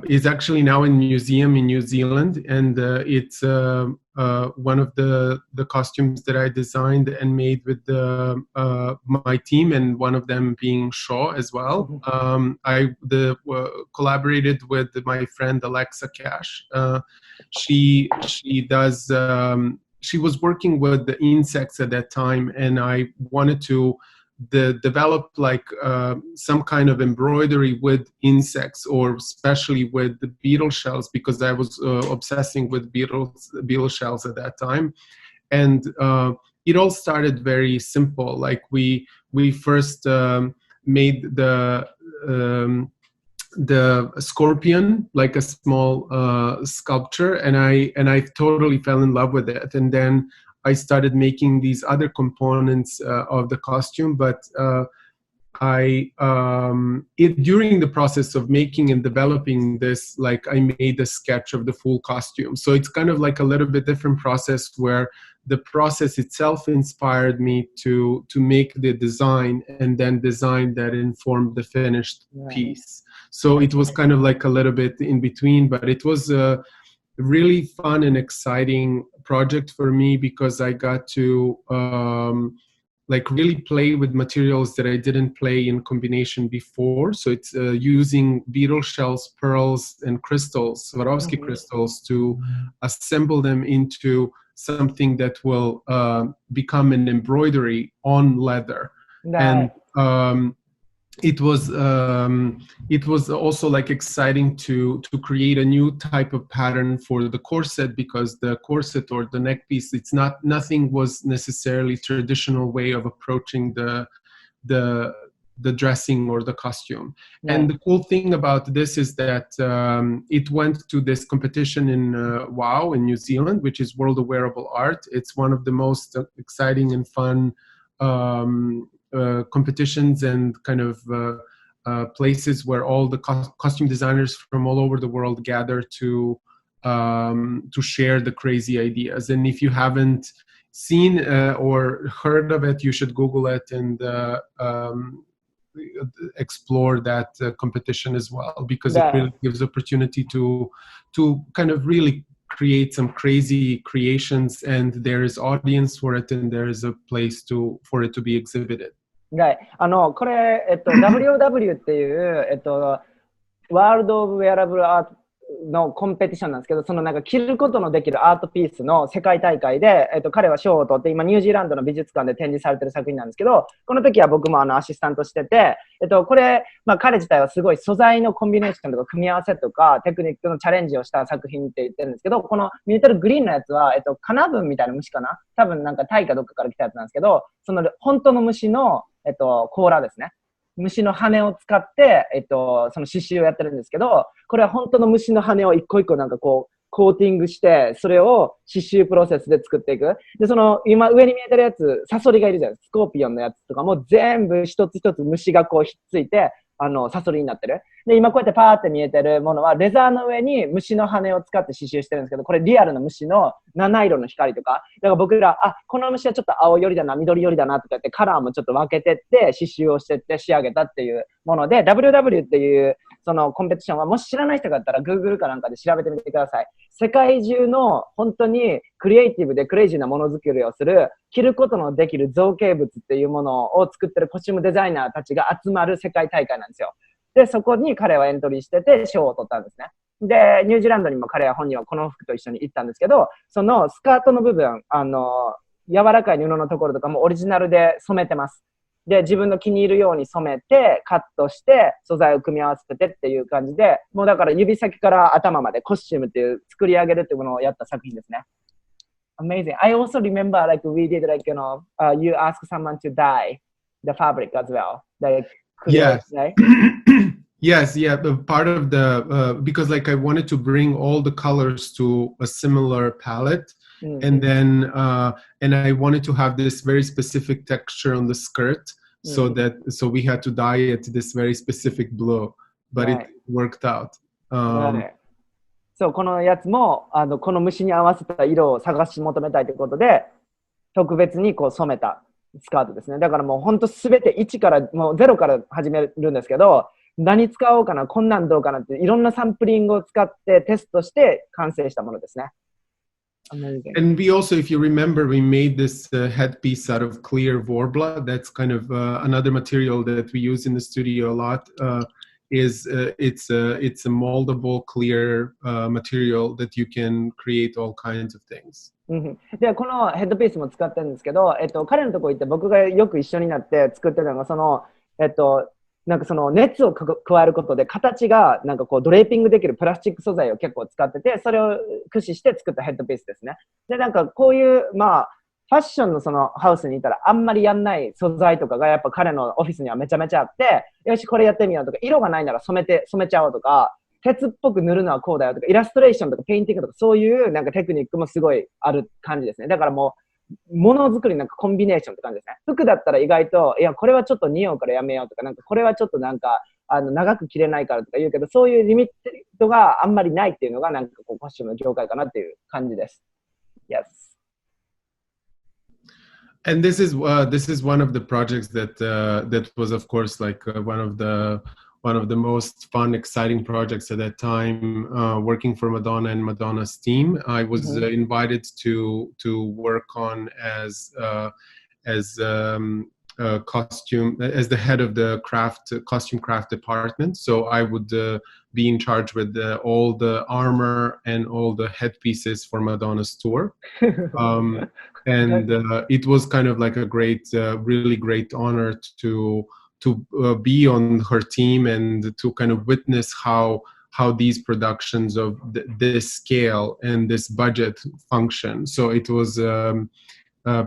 is actually now in museum in New Zealand, and it's one of the costumes that I designed and made with my team, and one of them being Sho as well. I collaborated with my friend Alexa Cash. She does. She was working with the insects at that time, and I wanted to develop like some kind of embroidery with insects, or especially with the beetle shells, because I was obsessing with beetle shells at that time. And it all started very simple. Like we first made the scorpion, like a small sculpture, and I totally fell in love with it. And then I started making these other components of the costume, but during the process of making and developing this, like I made a sketch of the full costume. So it's kind of like a little bit different process, where the process itself inspired me to make the design, and then design that informed the finished piece. So it was kind of like a little bit in between, but it was a really fun and exciting project for me, because I got to like really play with materials that I didn't play in combination before. So it's using beetle shells, pearls, and crystals, Swarovski crystals, to assemble them into something that will become an embroidery on leather. And it was also like exciting to create a new type of pattern for the corset, because the corset or the neck piece, nothing was necessarily traditional way of approaching the dressing or the costume. And the cool thing about this is that it went to this competition in WOW in New Zealand, which is World of Wearable Art. It's one of the most exciting and fun competitions and kind of places where all the costume designers from all over the world gather to share the crazy ideas. And if you haven't seen or heard of it, you should Google it and explore that competition as well, because it really gives opportunity to kind of really create some crazy creations, and there is audience for it, and there is a place for it to be exhibited. はい、これ、WOW っていう、ワールド・オブ・ウェアラブル・アートのコンペティションなんですけど、そのなんか着ることのできるアートピースの世界大会で、彼は賞を取って、今ニュージーランドの美術館で展示されてる作品なんですけど、この時は僕もアシスタントしてて、これ、まあ彼自体はすごい素材のコンビネーションとか組み合わせとかテクニックのチャレンジをした作品って言ってるんですけど、このミュータルグリーンのやつは、カナブンみたいな虫かな、多分なんかタイかどっかから来たやつなんですけど、その本当の虫の、甲羅ですね。虫の羽を使って、その刺繍をやってるんですけど、これは本当の虫の羽を一個一個なんかこう、コーティングして、それを刺繍プロセスで作っていく。で、その、今上に見えてるやつ、サソリがいるじゃないですか。スコーピオンのやつとかも全部一つ一つ虫がこうひっついて、サソリになってる。で、今こうやってパーって見えてるものは、レザーの上に虫の羽を使って刺繍してるんですけど、これリアルな虫の七色の光とか。だから僕ら、この虫はちょっと青寄りだな、緑寄りだなとか言って、カラーもちょっと分けてって、刺繍をしてって仕上げたっていうもので、WW っていう、そのコンペティションは、もし知らない人があったら、Google かなんかで調べてみてください。世界中の本当にクリエイティブでクレイジーなものづくりをする、着ることのできる造形物っていうものを作ってるコスチュームデザイナーたちが集まる世界大会なんですよ。で、そこに彼はエントリーしてて、賞を取ったんですね。で、ニュージーランドにも彼は本人はこの服と一緒に行ったんですけど、そのスカートの部分、柔らかい布のところとかもオリジナルで染めてます。で、自分の気に入るように染めて、カットして、素材を組み合わせてっていう感じで、もうだから指先から頭までコスチュームっていう作り上げるっていうものをやった作品ですね。Amazing. I also remember like we did like, you ask someone to dye the fabric as well. Like, yes. Right? Yes, yeah. Part of the, because like I wanted to bring all the colors to a similar palette. And then, and I wanted to have this very specific texture on the skirt, so we had to dye it this very specific blue, but it worked out. そう、このやつも、この虫に合わせた色を探し求めたいということで、特別にこう染めたスカートですね。だからもう本当すべて1から、もう0から始めるんですけど、何使おうかな、こんなんどうかなって、いろんなサンプリングを使ってテストして完成したものですね。Amazing. And we also, if you remember, we made this headpiece out of clear Vorbla. That's kind of another material that we use in the studio a lot. It's a moldable, clear material that you can create all kinds of things. で、このヘッドピースも使ってるんですけど、彼のところ行って僕がよく一緒になって作ってたのが、その、なんかその熱を加えることで形がなんかこうドレーピングできるプラスチック素材を結構使ってて、それを駆使して作ったヘッドピースですね。で、なんかこういう、まあ、ファッションのそのハウスにいたらあんまりやんない素材とかがやっぱ彼のオフィスにはめちゃめちゃあって、よし、これやってみようとか、色がないなら染めちゃおうとか、鉄っぽく塗るのはこうだよとか、イラストレーションとかペインティングとかそういうなんかテクニックもすごいある感じですね。だからもう、ものづくりなんかコンビネーションって感じですね。服だったら意外と、いや、これはちょっと似合うからやめようとか、なんかこれはちょっとなんか、長く着れないからとか言うけど、そういうリミットがあんまりないっていうのが、なんかこう、コスチュームの業界かなっていう感じです。Yes. And this is one of the projects that was, of course, like one of the most fun, exciting projects at that time, working for Madonna and Madonna's team. I was invited to work on as costume, as the head of the costume craft department. So I would be in charge with all the armor and all the headpieces for Madonna's tour. And it was kind of like a great, really great honor to be on her team and to kind of witness how these productions of this scale and this budget function. So it was a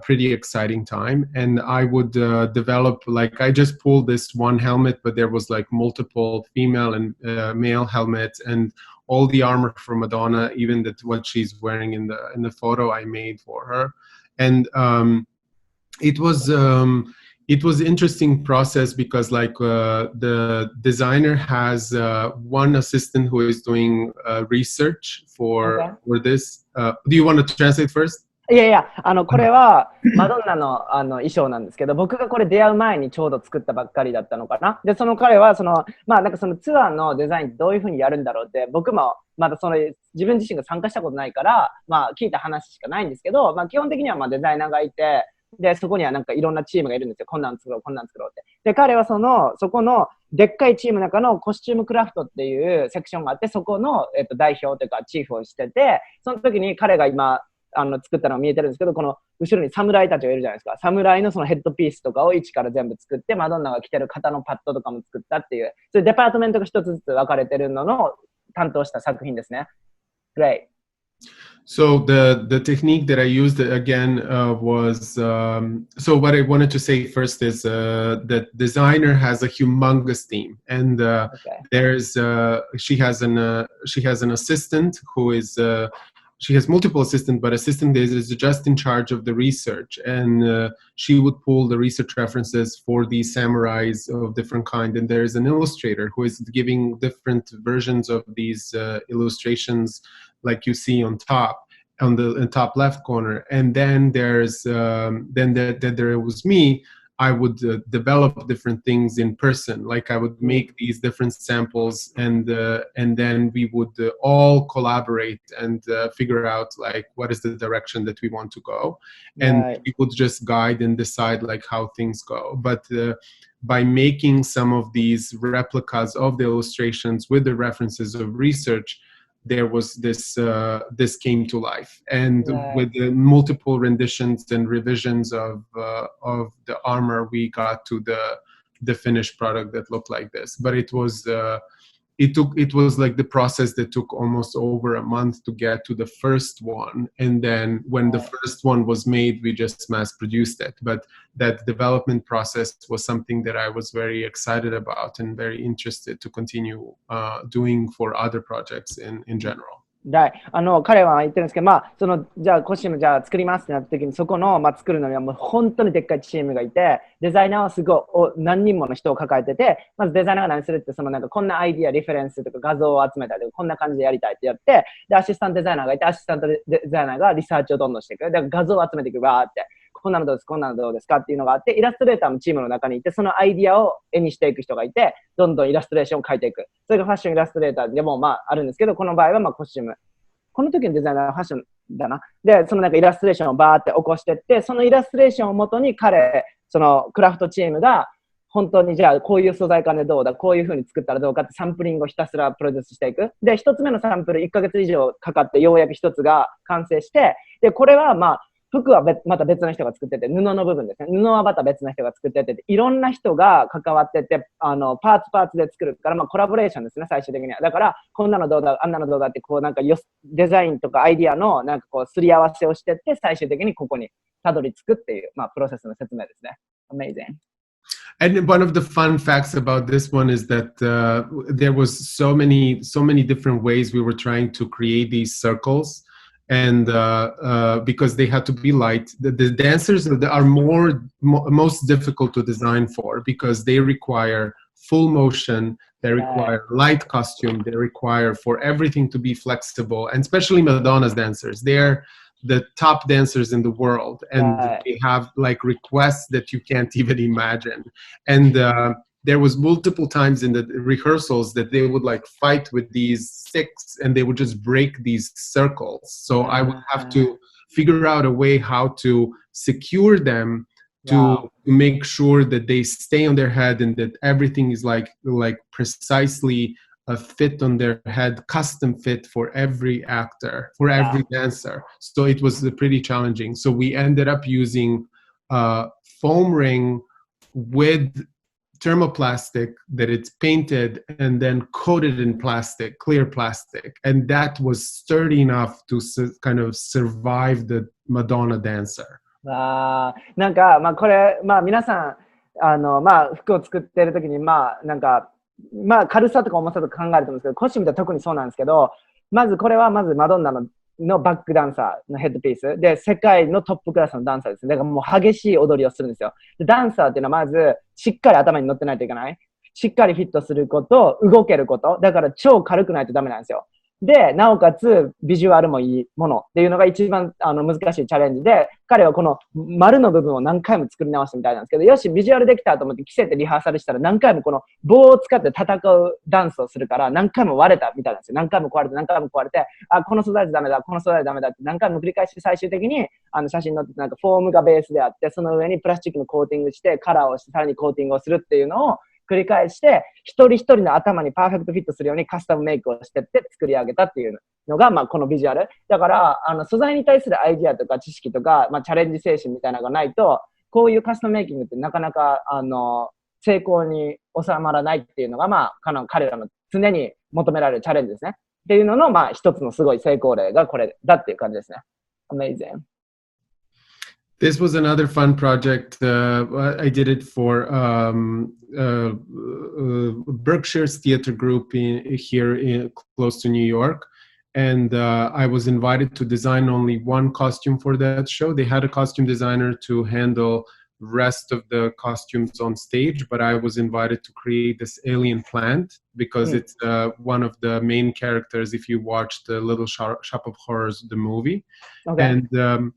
pretty exciting time. And I would develop, like, I just pulled this one helmet, but there was like multiple female and male helmets, and all the armor for Madonna, even what she's wearing in the photo I made for her. And it was interesting process because the designer has one assistant who is doing research for this. Do you want to translate first? いやいや、これはマドンナの衣装なんですけど、僕がこれ出会う前にちょうど作ったばっかりだったのかな。で、その彼はなんかそのツアーのデザインどういう風にやるんだろうって、僕もまだ自分自身が参加したことないから、聞いた話しかないんですけど、基本的にはデザイナーがいて、で、そこにはなんかいろんなチームがいるんですよ。こんなん作ろう、こんなん作ろうって。で、彼はそこのでっかいチームの中のコスチュームクラフトっていうセクションがあって、そこの、代表というかチーフをしてて、その時に彼が今、作ったのが見えてるんですけど、この後ろに侍たちがいるじゃないですか。侍のそのヘッドピースとかを一から全部作って、マドンナが着てる型のパッドとかも作ったっていう、そういうデパートメントが一つずつ分かれてるのの担当した作品ですね。Great. So the technique that I used again was so what I wanted to say first is that designer has a humongous team, and there's she has an assistant who is she has multiple assistants, but assistant is just in charge of the research, and she would pull the research references for these samurais of different kind, and there's an illustrator who is giving different versions of these illustrations like you see on the top left corner. And then there's there was me. I would develop different things in person. Like I would make these different samples, and then we would all collaborate and figure out like what is the direction that we want to go, and we would just guide and decide like how things go. But by making some of these replicas of the illustrations with the references of research, there was this came to life, and with the multiple renditions and revisions of the armor, we got to the finished product that looked like this. But it was like the process that took almost over a month to get to the first one, and then when the first one was made, we just mass produced it. But that development process was something that I was very excited about and very interested to continue doing for other projects in general. 彼は言ってるんですけど、じゃあコスチューム作りますってなった時に、そこの、作るのにはもう本当にでっかいチームがいて、デザイナーはすごい何人もの人を抱えてて、まずデザイナーが何するって、なんかこんなアイディア、リフェレンスとか画像を集めたりとか、こんな感じでやりたいってやって、で、アシスタントデザイナーがいて、アシスタントデザイナーがリサーチをどんどんしていく。だから画像を集めていく、わーって。こんなのどうですか、こんなのどうですかっていうのがあって、イラストレーターもチームの中にいて、そのアイディアを絵にしていく人がいて、どんどんイラストレーションを描いていく。それがファッションイラストレーターでもあるんですけど、この場合はコスチューム。この時のデザイナーはファッションだな。で、なんかイラストレーションをバーって起こしていって、そのイラストレーションをもとにクラフトチームが本当にじゃあこういう素材感でどうだ、こういう風に作ったらどうかってサンプリングをひたすらプロデュースしていく。で、一つ目のサンプル1ヶ月以上かかってようやく一つが完成して、で、これは服はまた別の人が作ってて、布の部分ですね。布はまた別の人が作ってて、いろんな人が関わってて、パーツで作るから、コラボレーションですね、最終的には。だから、こんなのどうだ、あんなのどうだって、なんかデザインとかアイディアの、なんかすり合わせをしてって、最終的にここにたどり着くっていう、プロセスの説明ですね。Amazing. And one of the fun facts about this one is that there was so many different ways we were trying to create these circles. And because they had to be light, the dancers are most difficult to design for because they require full motion, they require light costume, they require for everything to be flexible, and especially Madonna's dancers. They're the top dancers in the world, and they have like requests that you can't even imagine. And there was multiple times in the rehearsals that they would like fight with these sticks and they would just break these circles. So I would have to figure out a way how to secure them to make sure that they stay on their head and that everything is like precisely a fit on their head, custom fit for every actor, for every dancer. So it was pretty challenging. So we ended up using foam ring with thermoplastic that it's painted and then coated in plastic, clear plastic. And that was sturdy enough to kind of survive the Madonna dancer. なんか、これ、皆さん、服を作ってる時に、なんか、軽さとか重さとか考えると思うんですけど、コスチュームでは特にそうなんですけど、これはまずマドンナののバックダンサーのヘッドピースで、世界のトップクラスのダンサーですね。だからもう激しい踊りをするんですよ。でダンサーっていうのはまず、しっかり頭に乗ってないといけない。しっかりフィットすること、動けること。だから超軽くないとダメなんですよ。で、なおかつ、ビジュアルもいいものっていうのが一番難しいチャレンジで、彼はこの丸の部分を何回も作り直したみたいなんですけど、よし、ビジュアルできたと思って着せてリハーサルしたら何回もこの棒を使って戦うダンスをするから何回も割れたみたいなんですよ。何回も壊れて、何回も壊れて、あ、この素材でダメだ、この素材でダメだって何回も繰り返して最終的に写真のなんかフォームがベースであって、その上にプラスチックのコーティングして、カラーをして、さらにコーティングをするっていうのを繰り返して、一人一人の頭にパーフェクトフィットするようにカスタムメイクをしてって作り上げたっていうのが、まあ、このビジュアル。だから、素材に対するアイディアとか知識とか、まあ、チャレンジ精神みたいなのがないと、こういうカスタムメイキングってなかなか、成功に収まらないっていうのが、まあ、彼らの常に求められるチャレンジですね。っていうのの、まあ、一つのすごい成功例がこれだっていう感じですね。Amazing. This was another fun project. I did it for Berkshire's theater group here close to New York. And I was invited to design only one costume for that show. They had a costume designer to handle rest of the costumes on stage, but I was invited to create this alien plant because it's one of the main characters if you watch the Little Shop of Horrors, the movie. Okay. And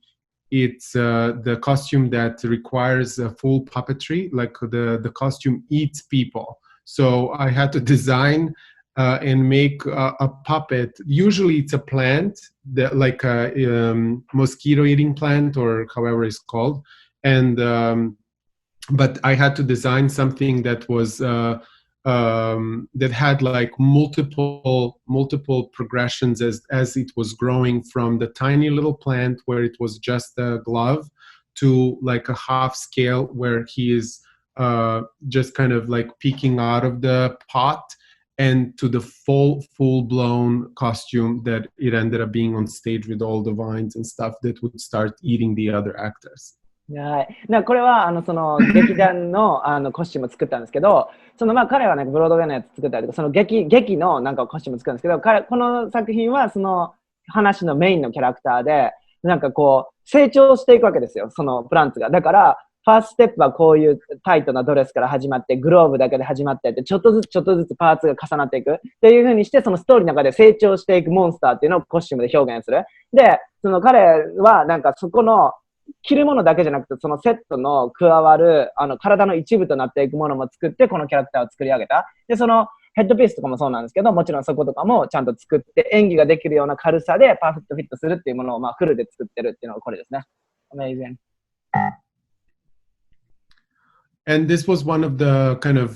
it's the costume that requires full puppetry, like the costume eats people. So I had to design and make a puppet. Usually it's a plant, that, like a mosquito-eating plant or however it's called. And but I had to design something that was that had like multiple progressions as it was growing from the tiny little plant where it was just a glove to like a half scale where he is just kind of like peeking out of the pot, and to the full-blown costume that it ended up being on stage with all the vines and stuff that would start eating the other actors. はい。これは、その、劇団の、コスチュームを作ったんですけど、まあ、彼はね、ブロードウェイのやつ作ったりとか、その劇のなんかコスチュームを作るんですけど、この作品は、その、話のメインのキャラクターで、なんかこう、成長していくわけですよ、そのプランツが。だから、ファーストステップはこういうタイトなドレスから始まって、グローブだけで始まってって、ちょっとずつパーツが重なっていくっていう風にして、そのストーリーの中で成長していくモンスターっていうのをコスチュームで表現する。で、その彼はなんかそこの、着るものだけじゃなくて、そのセットの加わる、体の一部となっていくものも作って、このキャラクターを作り上げた。で、そのヘッドピースとかもそうなんですけど、もちろんそことかもちゃんと作って、演技ができるような軽さでパーフェクトフィットするっていうものを、まあ、フルで作ってるっていうのがこれですね。Amazing. And this was one of the kind of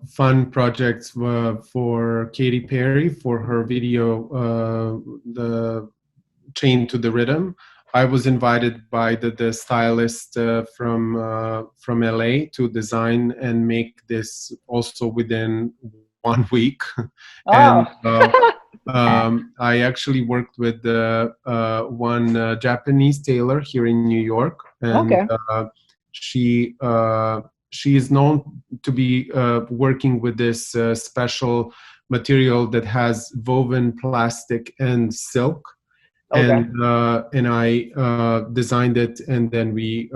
fun projects for Katy Perry for her video, The Chain to the Rhythm. I was invited by the stylist from LA to design and make this also within 1 week. And I actually worked with one Japanese tailor here in New York, and she is known to be working with this special material that has woven plastic and silk. And I designed it, and then we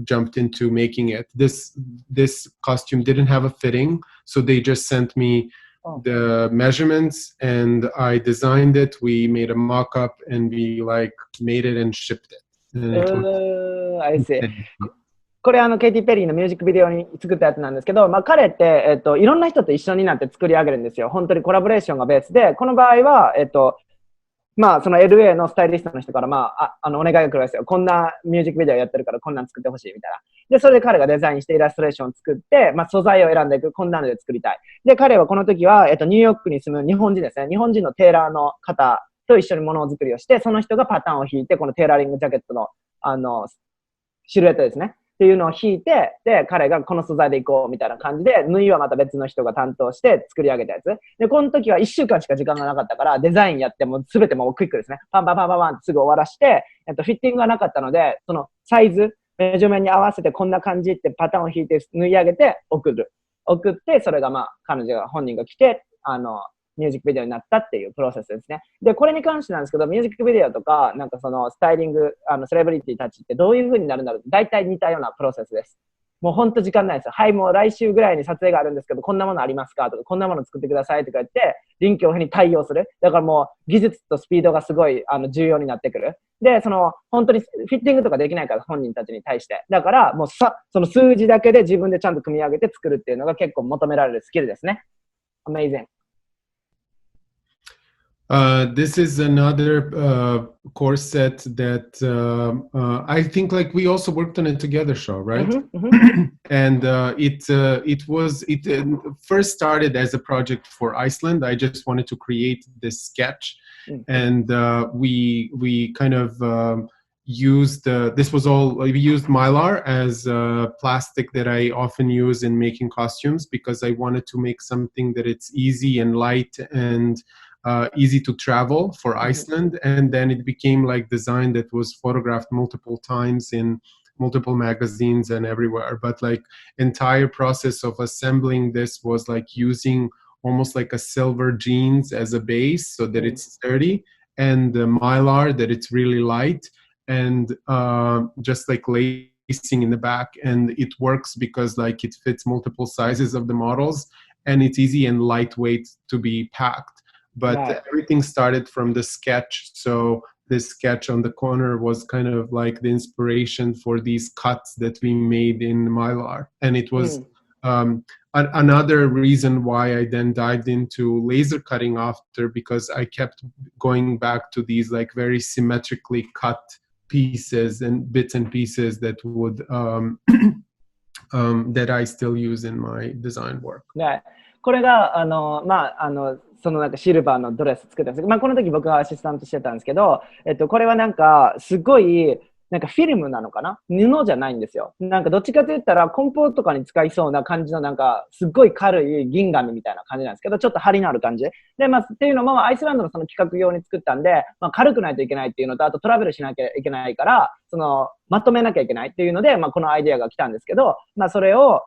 jumped into making it. This costume didn't have a fitting, so they just sent me the measurements, and I designed it. We made a mock-up, and we like made it and shipped it. I see. これケイティ・ペリーのミュージックビデオに作ったやつなんですけど、まあ彼って、いろんな人と一緒になって作り上げるんですよ。本当にコラボレーションがベースで、この場合は、まあ、その LA のスタイリストの人から、まあ、お願いが来るんですよ。こんなミュージックビデオやってるから、こんなん作ってほしい、みたいな。で、それで彼がデザインしてイラストレーションを作って、まあ、素材を選んでいく、こんなので作りたい。で、彼はこの時は、ニューヨークに住む日本人ですね。日本人のテーラーの方と一緒にものを作りをして、その人がパターンを引いて、このテーラリングジャケットの、シルエットですね。っていうのを引いて、で、彼がこの素材でいこうみたいな感じで、縫いはまた別の人が担当して作り上げたやつ。で、この時は1週間しか時間がなかったから、デザインやっても全てもうクイックですね。パンパンパンパンパンってすぐ終わらして、フィッティングがなかったので、そのサイズ、メジャーメンに合わせてこんな感じってパターンを引いて縫い上げて送って、それがまあ、本人が来て、ミュージックビデオになったっていうプロセスですね。で、これに関してなんですけど、ミュージックビデオとか、なんかそのスタイリング、セレブリティたちってどういう風になるんだろうって、大体似たようなプロセスです。もうほんと時間ないですよ。はい、もう来週ぐらいに撮影があるんですけど、こんなものありますかとか、こんなもの作ってくださいとか言って、臨機応変に対応する。だからもう技術とスピードがすごい重要になってくる。で、本当にフィッティングとかできないから、本人たちに対して。だから、もうその数字だけで自分でちゃんと組み上げて作るっていうのが結構求められるスキルですね。Amazing. This is another course set that I think like we also worked on it together, Sho, right? And it first started as a project for Iceland. I just wanted to create this sketch, and we kind of used we used mylar as plastic that I often use in making costumes because I wanted to make something that it's easy and light and easy to travel for Iceland. And then it became like design that was photographed multiple times in multiple magazines and everywhere. But like entire process of assembling this was like using almost like a silver jeans as a base so that it's sturdy, and the mylar that it's really light, and just like lacing in the back. And it works because like it fits multiple sizes of the models, and it's easy and lightweight to be packed. But everything started from the sketch. So this sketch on the corner was kind of like the inspiration for these cuts that we made in mylar. And it was another reason why I then dived into laser cutting after, because I kept going back to these like very symmetrically cut pieces and bits and pieces that would that I still use in my design work. Yeah. これがそのなんかシルバーのドレス作ったんですけど、この時僕がアシスタントしてたんですけど、これはなんかすごいなんかフィルムなのかな、布じゃないんですよ。なんかどっちかと言ったら梱包とかに使いそうな感じのなんかすっごい軽い銀紙みたいな感じなんですけど、ちょっと張りのある感じで、っていうのもアイスランドのその企画用に作ったんで、軽くないといけないっていうのと、あとトラベルしなきゃいけないからまとめなきゃいけないっていうので、このアイデアが来たんですけど、それを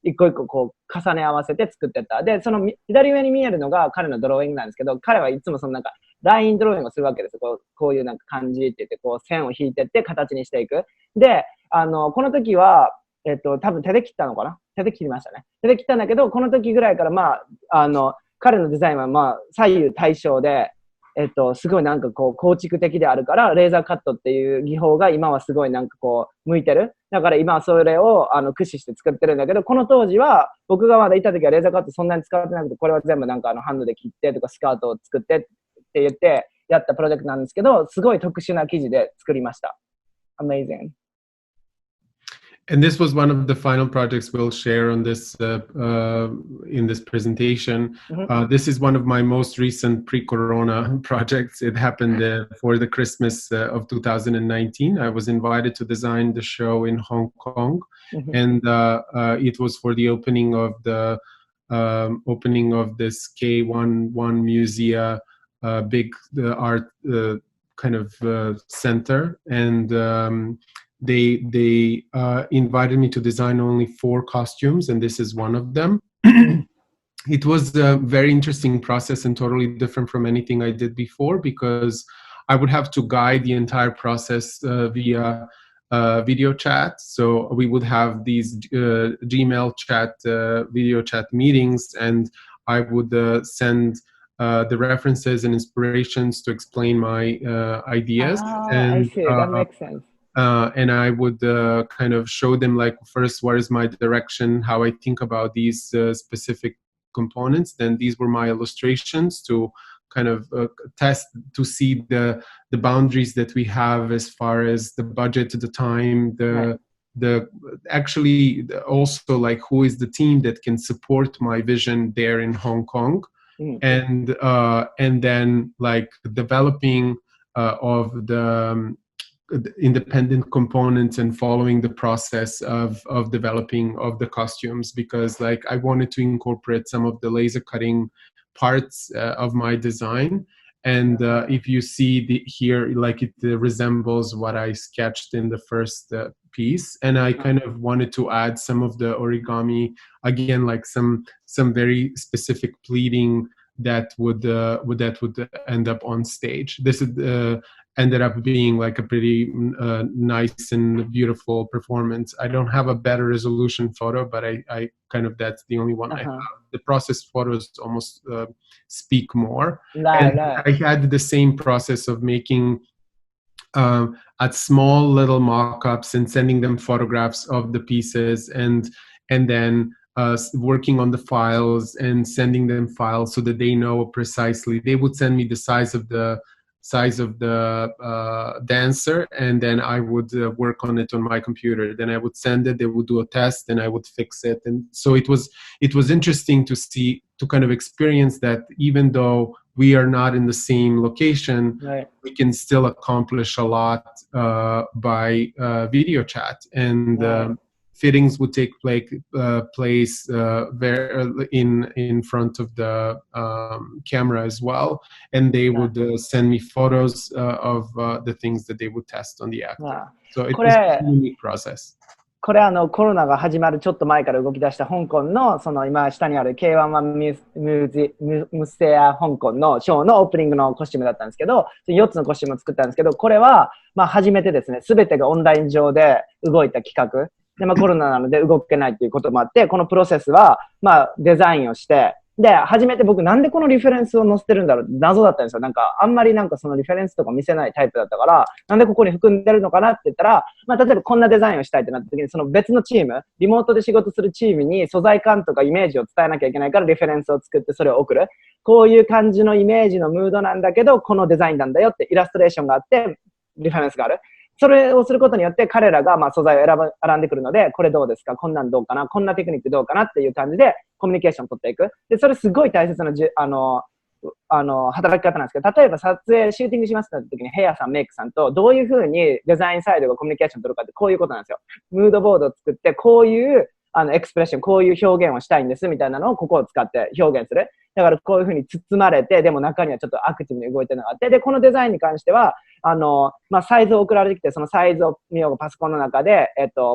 一個一個こう重ね合わせて作ってった。で、その左上に見えるのが彼のドローイングなんですけど、彼はいつもそのなんかラインドローイングをするわけですよ。こういうなんか感じって言って、こう線を引いてって形にしていく。で、この時は、多分手で切ったのかな、手で切りましたね。手で切ったんだけど、この時ぐらいから彼のデザインは左右対称で、すごいなんかこう構築的であるから、レーザーカットっていう技法が今はすごいなんかこう向いてる。だから今はそれを駆使して作ってるんだけど、この当時は僕がまだいた時はレーザーカットそんなに使ってなくて、これは全部なんかハンドで切ってとかスカートを作ってって言ってやったプロジェクトなんですけど、すごい特殊な生地で作りました。Amazing. And this was one of the final projects we'll share on this in this presentation. This is one of my most recent pre-corona projects. It happened for the Christmas of 2019. I was invited to design the show in Hong Kong, and it was for the opening of this K11 Musea, big art kind of center, and they invited me to design only 4 costumes, and this is one of them. It was a very interesting process and totally different from anything I did before, because I would have to guide the entire process via video chat. So we would have these Gmail chat, video chat meetings, and I would send the references and inspirations to explain my ideas. I see. That makes sense. And I would kind of show them like, first, what is my direction, how I think about these specific components. Then these were my illustrations to kind of test to see the boundaries that we have as far as the budget, the time, also like who is the team that can support my vision there in Hong Kong. And then like developing of the independent components and following the process of developing of the costumes, because like I wanted to incorporate some of the laser cutting parts of my design. And if you see here, like it resembles what I sketched in the first piece. And I kind of wanted to add some of the origami, again, like some very specific pleating that would end up on stage. This ended up being like a pretty nice and beautiful performance. I don't have a better resolution photo, but I kind of, that's the only one I have. The process photos almost speak more. And I had the same process of making at small little mock-ups and sending them photographs of the pieces, and then working on the files and sending them files so that they know precisely. They would send me the size of the dancer, and then I would work on it on my computer. Then I would send it, they would do a test, and I would fix it. And so it was interesting to see, to kind of experience that even though we are not in the same location, we can still accomplish a lot by video chat. And fittings would take place in front of the camera as well, and they would send me photos of the things that they would test on the actor. So it was a unique process. これコロナが始まるちょっと前から動き出した香港のその今下にある K11 Musea 香港のショーのオープニングのコスチュームだったんですけど、4つのコスチュームを作ったんですけど、これはまあ初めてですね、すべてがオンライン上で動いた企画で、まあ、コロナなので動けないっていうこともあって、このプロセスはまあデザインをして、で、初めて僕なんでこのリフェレンスを載せてるんだろうって謎だったんですよ。なんかあんまりなんかそのリフェレンスとか見せないタイプだったから、なんでここに含んでるのかなって言ったら、まあ例えばこんなデザインをしたいってなった時に、その別のチーム、リモートで仕事するチームに素材感とかイメージを伝えなきゃいけないからリフェレンスを作ってそれを送る。こういう感じのイメージのムードなんだけど、このデザインなんだよってイラストレーションがあって、リフェレンスがある。それをすることによって彼らがまあ素材を選んでくるので、これどうですか、こんなんどうかな、こんなテクニックどうかなっていう感じでコミュニケーションを取っていく。で、それすごい大切な働き方なんですけど、例えば撮影、シューティングしますって時にヘアさん、メイクさんとどういうふうにデザインサイドがコミュニケーションを取るかってこういうことなんですよ。ムードボードを作って、こういうエクスプレッション、こういう表現をしたいんですみたいなのをここを使って表現する。だからこういうふうに包まれて、でも中にはちょっとアクティブに動いてるのがあって、で、このデザインに関しては、まあ、サイズを送られてきて、そのサイズをミオがパソコンの中で、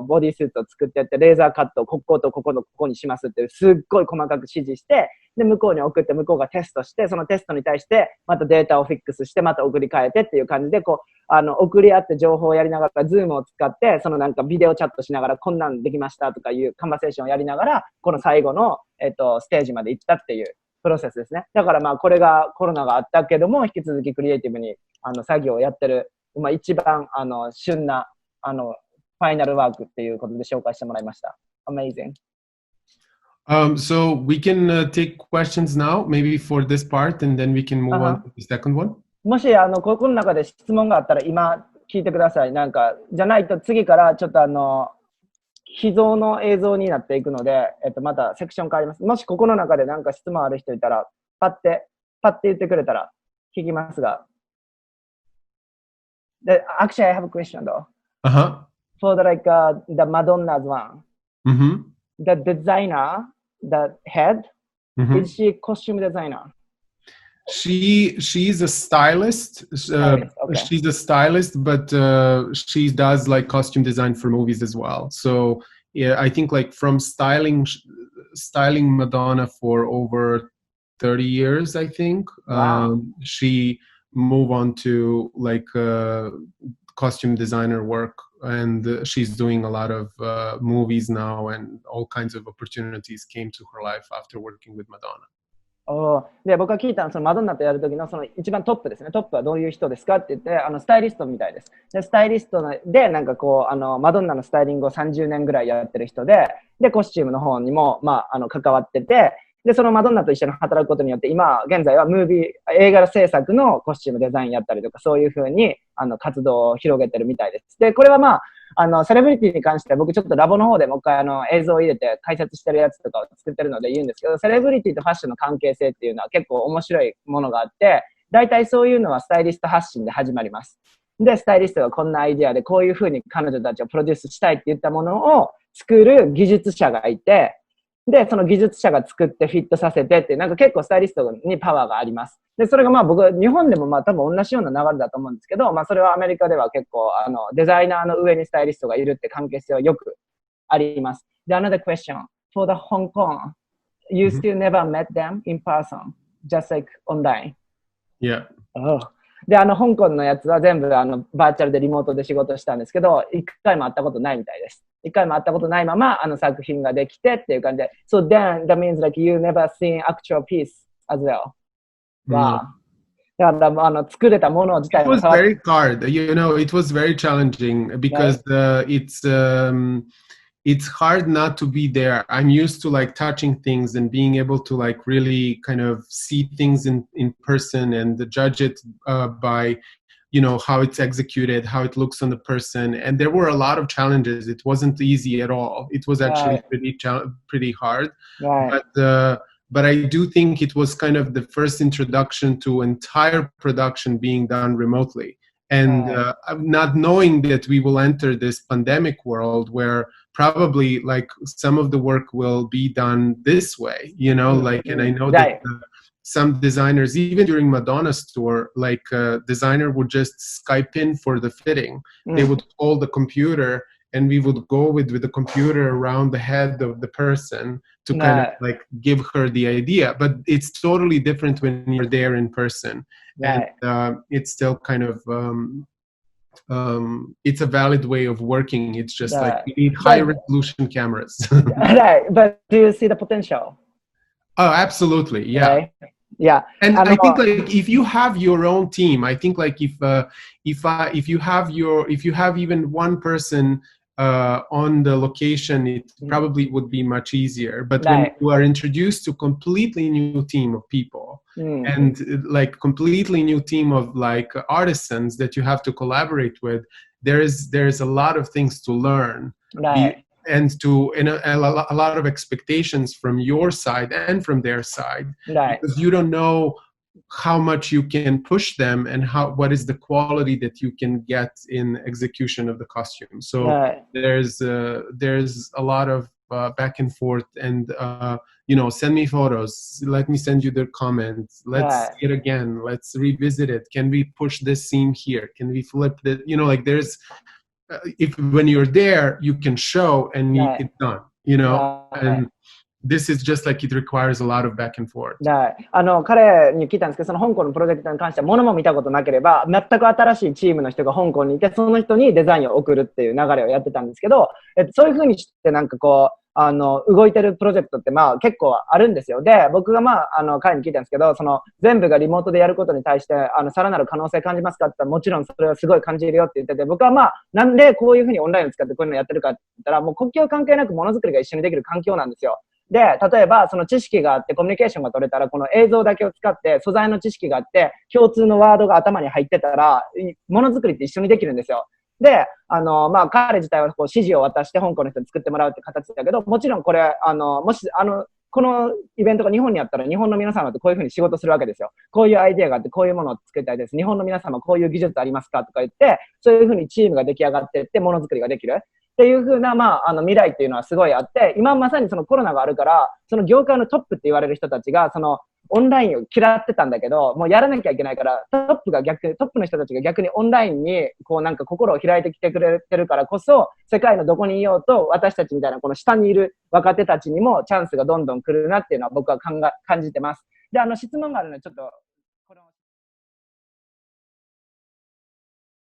ボディスーツを作ってって、レーザーカットをこことここのここにしますっていう、すっごい細かく指示して、で、向こうに送って、向こうがテストして、そのテストに対して、またデータをフィックスして、また送り変えてっていう感じで、こう、送り合って情報をやりながら、ズームを使って、そのなんかビデオチャットしながら、こんなんできましたとかいうカンバセーションをやりながら、この最後の、ステージまで行ったっていうプロセスですね。だからまあ、これがコロナがあったけども、引き続きクリエイティブに、作業をやってる、まあ、一番、旬な、ファイナルワークっていうことで紹介してもらいました。Amazing. So we can take questions now, maybe for this part, and then we can move on to the second one. もし、ここの中で質問があったら今聞いてください。なんか、じゃないと次からちょっと秘蔵の映像になっていくので、またセクション変わります。もしここの中でなんか質問ある人いたら、パッて言ってくれたら聞きますが。Actually, I have a question though. For the Madonna's one, the designer, the head, is she a costume designer? She's a stylist. Okay. She's a stylist, but she does like costume design for movies as well. So yeah, I think like from styling Madonna for over 30 years, I think. Wow. She moved on to like costume designer work, and she's doing a lot of movies now, and all kinds of opportunities came to her life after working with Madonna. で、僕が聞いたのはそのマドンナとやるときのその一番トップですね。トップはどういう人ですかって言って、スタイリストみたいです。で、スタイリストで、なんかこう、マドンナのスタイリングを30年ぐらいやってる人で、で、コスチュームの方にも、まあ、関わってて、で、そのマドンナと一緒に働くことによって、今、現在は映画制作のコスチュームデザインやったりとか、そういう風に、活動を広げてるみたいです。で、これはまあ、セレブリティに関しては僕ちょっとラボの方でもう一回映像を入れて解説してるやつとかを作ってるので言うんですけど、セレブリティとファッションの関係性っていうのは結構面白いものがあって、大体そういうのはスタイリスト発信で始まります。で、スタイリストがこんなアイディアでこういう風に彼女たちをプロデュースしたいって言ったものを作る技術者がいて、で、その技術者が作ってフィットさせてって、なんか結構スタイリストにパワーがあります。で、それがまあ僕、日本でもまあ多分同じような流れだと思うんですけど、まあそれはアメリカでは結構デザイナーの上にスタイリストがいるって関係性はよくあります。で、another question. For the Hong Kong, you still never met them in person? just like online? Yeah. Oh. で、香港のやつは全部バーチャルでリモートで仕事したんですけど、一回も会ったことないみたいです。一回も会ったことないまま、作品ができてっていう感じで。So then, that means like you never seen actual piece as well. Wow. だから作れたもの自体 It was very hard. You know, it was very challenging because it's hard not to be there. I'm used to like touching things and being able to like really kind of see things in person and judge it by, you know, how it's executed, how it looks on the person. And there were a lot of challenges. It wasn't easy at all. It was actually pretty hard. But I do think it was kind of the first introduction to entire production being done remotely. And not knowing that we will enter this pandemic world where probably like some of the work will be done this way, you know, like, and I know that some designers, even during Madonna's tour, like a designer would just Skype in for the fitting. They would hold the computer and we would go with the computer around the head of the person to kind of like give her the idea. But it's totally different when you're there in person. And it's still kind of, it's a valid way of working. It's just like you need high resolution cameras. But do you see the potential? Oh, absolutely. Yeah. Yeah. And I think like if you have your own team, I think like if you have even one person on the location, it probably would be much easier. But when you are introduced to a completely new team of people and like completely new team of like artisans that you have to collaborate with, there's a lot of things to learn. And a lot of expectations from your side and from their side, because you don't know how much you can push them and what is the quality that you can get in execution of the costume. So there's a lot of back and forth, and you know, send me photos, let me send you the comments, let's see it again, let's revisit it, can we push this scene here, can we flip that, you know, like there's when you're there you can show and it's done, you know. And this is just like it requires a lot of back and forth. 彼に聞いたんですけど、その香港のプロジェクトに関しては物も見たことなければ、全く新しいチームの人が香港にいて、その人にデザインを送るっていう流れをやってたんですけど、そういう風にしてなんかこう、動いてるプロジェクトってまあ結構あるんですよ。で、僕がまあ、彼に聞いたんですけど、その全部がリモートでやることに対して、さらなる可能性感じますかって言ったら、もちろんそれはすごい感じるよって言ってて、僕はまあ、なんでこういう風にオンラインを使ってこういうのやってるかって言ったら、もう国境関係なくものづくりが一緒にできる環境なんですよ。で、例えばその知識があってコミュニケーションが取れたら、この映像だけを使って素材の知識があって共通のワードが頭に入ってたら、ものづくりって一緒にできるんですよ。で、まあ、彼自体はこう指示を渡して香港の人に作ってもらうって形だけど、もちろんこれ、もし、このイベントが日本にあったら、日本の皆様ってこういうふうに仕事するわけですよ。こういうアイデアがあって、こういうものを作りたいです。日本の皆様こういう技術ありますかとか言って、そういうふうにチームが出来上がっていって、ものづくりができる。っていう風な、まあ、未来っていうのはすごいあって、今まさにそのコロナがあるから、その業界のトップって言われる人たちが、そのオンラインを嫌ってたんだけど、もうやらなきゃいけないから、トップの人たちが逆にオンラインに、こうなんか心を開いてきてくれてるからこそ、世界のどこにいようと、私たちみたいなこの下にいる若手たちにもチャンスがどんどん来るなっていうのは僕は感じてます。で、質問があるのでちょっと